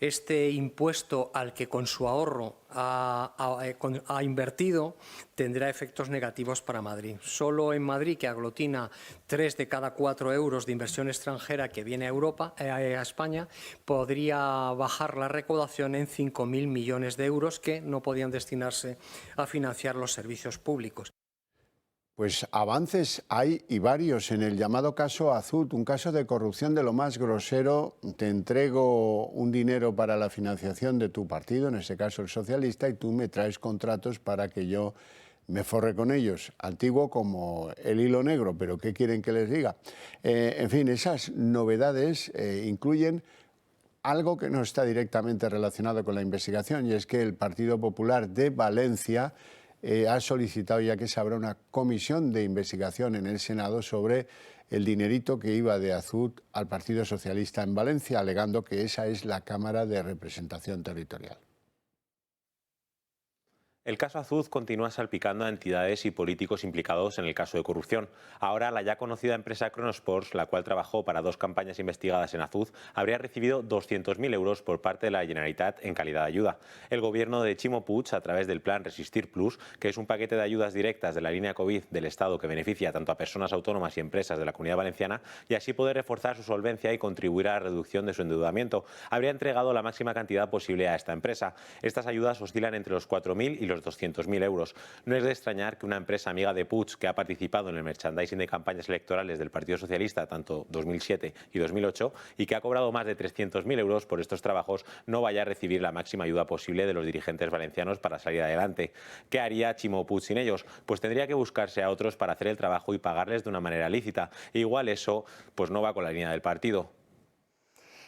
Este impuesto al que con su ahorro ha invertido tendrá efectos negativos para Madrid. Solo en Madrid, que aglutina 3 de cada 4 euros de inversión extranjera que viene a España, podría bajar la recaudación en 5.000 millones de euros que no podían destinarse a financiar los servicios públicos. Pues avances hay y varios en el llamado caso Azud, un caso de corrupción de lo más grosero. Te entrego un dinero para la financiación de tu partido, en este caso el socialista, y tú me traes contratos para que yo me forre con ellos. Antiguo como el hilo negro, pero ¿qué quieren que les diga? En fin, esas novedades incluyen algo que no está directamente relacionado con la investigación, y es que el Partido Popular de Valencia ha solicitado ya que se abra una comisión de investigación en el Senado sobre el dinerito que iba de Azud al Partido Socialista en Valencia, alegando que esa es la Cámara de Representación Territorial. El caso Azud continúa salpicando a entidades y políticos implicados en el caso de corrupción. Ahora, la ya conocida empresa Cronosports, la cual trabajó para 2 campañas investigadas en Azud, habría recibido 200.000 euros por parte de la Generalitat en calidad de ayuda. El gobierno de Ximo Puig, a través del plan Resistir Plus, que es un paquete de ayudas directas de la línea COVID del Estado que beneficia tanto a personas autónomas y empresas de la Comunidad Valenciana, y así poder reforzar su solvencia y contribuir a la reducción de su endeudamiento, habría entregado la máxima cantidad posible a esta empresa. Estas ayudas oscilan entre los 4.000 y los 200.000 euros. No es de extrañar que una empresa amiga de Puig, que ha participado en el merchandising de campañas electorales del Partido Socialista tanto 2007 y 2008 y que ha cobrado más de 300.000 euros por estos trabajos, no vaya a recibir la máxima ayuda posible de los dirigentes valencianos para salir adelante. ¿Qué haría Ximo Puig sin ellos? Pues tendría que buscarse a otros para hacer el trabajo y pagarles de una manera lícita. E igual eso pues no va con la línea del partido.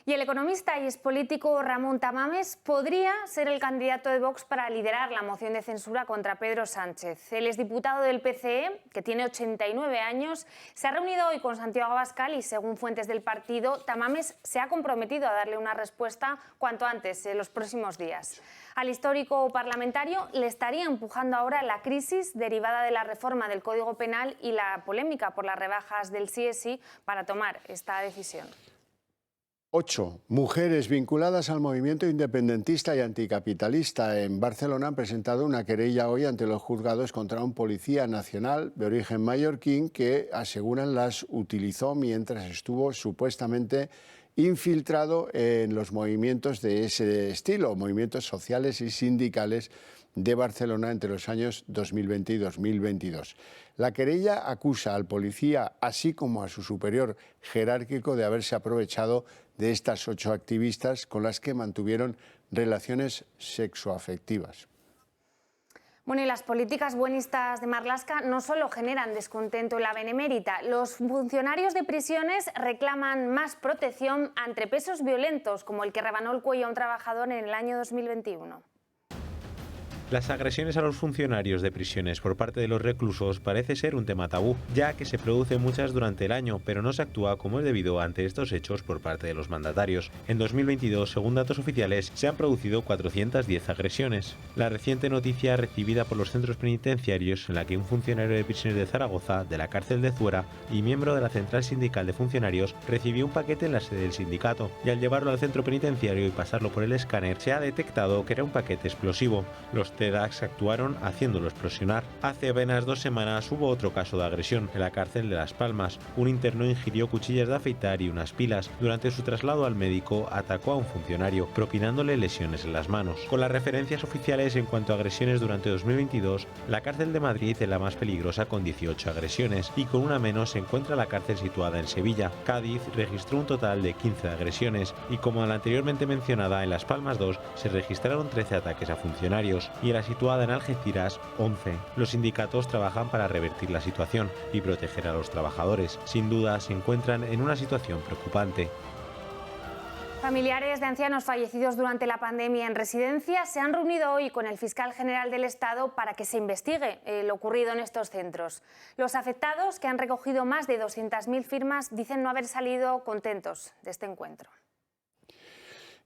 Y el economista y expolítico Ramón Tamames podría ser el candidato de Vox para liderar la moción de censura contra Pedro Sánchez. El exdiputado del PCE, que tiene 89 años, se ha reunido hoy con Santiago Abascal y, según fuentes del partido, Tamames se ha comprometido a darle una respuesta cuanto antes, en los próximos días. Al histórico parlamentario le estaría empujando ahora la crisis derivada de la reforma del Código Penal y la polémica por las rebajas del sí es sí para tomar esta decisión. 8 mujeres vinculadas al movimiento independentista y anticapitalista en Barcelona han presentado una querella hoy ante los juzgados contra un policía nacional de origen mallorquín que aseguran las utilizó mientras estuvo supuestamente infiltrado en los movimientos de ese estilo, movimientos sociales y sindicales de Barcelona entre los años 2020 y 2022. La querella acusa al policía, así como a su superior jerárquico, de haberse aprovechado de estas 8 activistas con las que mantuvieron relaciones sexoafectivas. Bueno, y las políticas buenistas de Marlaska no solo generan descontento en la Benemérita, los funcionarios de prisiones reclaman más protección ante presos violentos, como el que rebanó el cuello a un trabajador en el año 2021. Las agresiones a los funcionarios de prisiones por parte de los reclusos parece ser un tema tabú, ya que se producen muchas durante el año, pero no se actúa como es debido ante estos hechos por parte de los mandatarios. En 2022, según datos oficiales, se han producido 410 agresiones. La reciente noticia recibida por los centros penitenciarios, en la que un funcionario de prisiones de Zaragoza, de la cárcel de Zuera, y miembro de la Central Sindical de Funcionarios, recibió un paquete en la sede del sindicato, y al llevarlo al centro penitenciario y pasarlo por el escáner, se ha detectado que era un paquete explosivo. Los TEDx actuaron haciéndolo explosionar. Hace apenas 2 semanas hubo otro caso de agresión en la cárcel de Las Palmas. Un interno ingirió cuchillas de afeitar y unas pilas. Durante su traslado al médico atacó a un funcionario, propinándole lesiones en las manos. Con las referencias oficiales en cuanto a agresiones durante 2022, la cárcel de Madrid es la más peligrosa con 18 agresiones y con una menos se encuentra la cárcel situada en Sevilla. Cádiz registró un total de 15 agresiones y, como la anteriormente mencionada, en Las Palmas 2 se registraron 13 ataques a funcionarios y en la situada en Algeciras 11. Los sindicatos trabajan para revertir la situación y proteger a los trabajadores. Sin duda se encuentran en una situación preocupante. Familiares de ancianos fallecidos durante la pandemia en residencia se han reunido hoy con el fiscal general del Estado para que se investigue lo ocurrido en estos centros. Los afectados, que han recogido más de 200.000 firmas, dicen no haber salido contentos de este encuentro.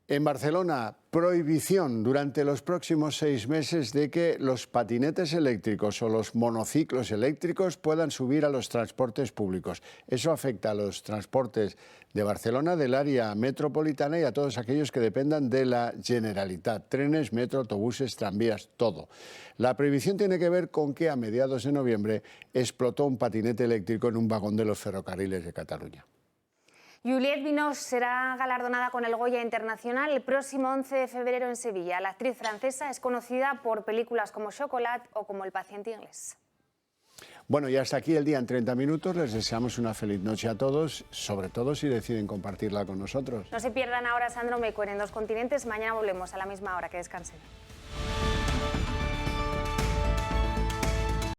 En Barcelona, prohibición durante los próximos 6 meses de que los patinetes eléctricos o los monociclos eléctricos puedan subir a los transportes públicos. Eso afecta a los transportes de Barcelona, del área metropolitana y a todos aquellos que dependan de la Generalitat. Trenes, metro, autobuses, tranvías, todo. La prohibición tiene que ver con que a mediados de noviembre explotó un patinete eléctrico en un vagón de los ferrocarriles de Cataluña. Juliette Binoche será galardonada con el Goya Internacional el próximo 11 de febrero en Sevilla. La actriz francesa es conocida por películas como Chocolat o como El paciente inglés. Bueno, y hasta aquí el día en 30 minutos. Les deseamos una feliz noche a todos, sobre todo si deciden compartirla con nosotros. No se pierdan ahora Sandro Mecuer en 2 continentes. Mañana volvemos a la misma hora. Que descansen.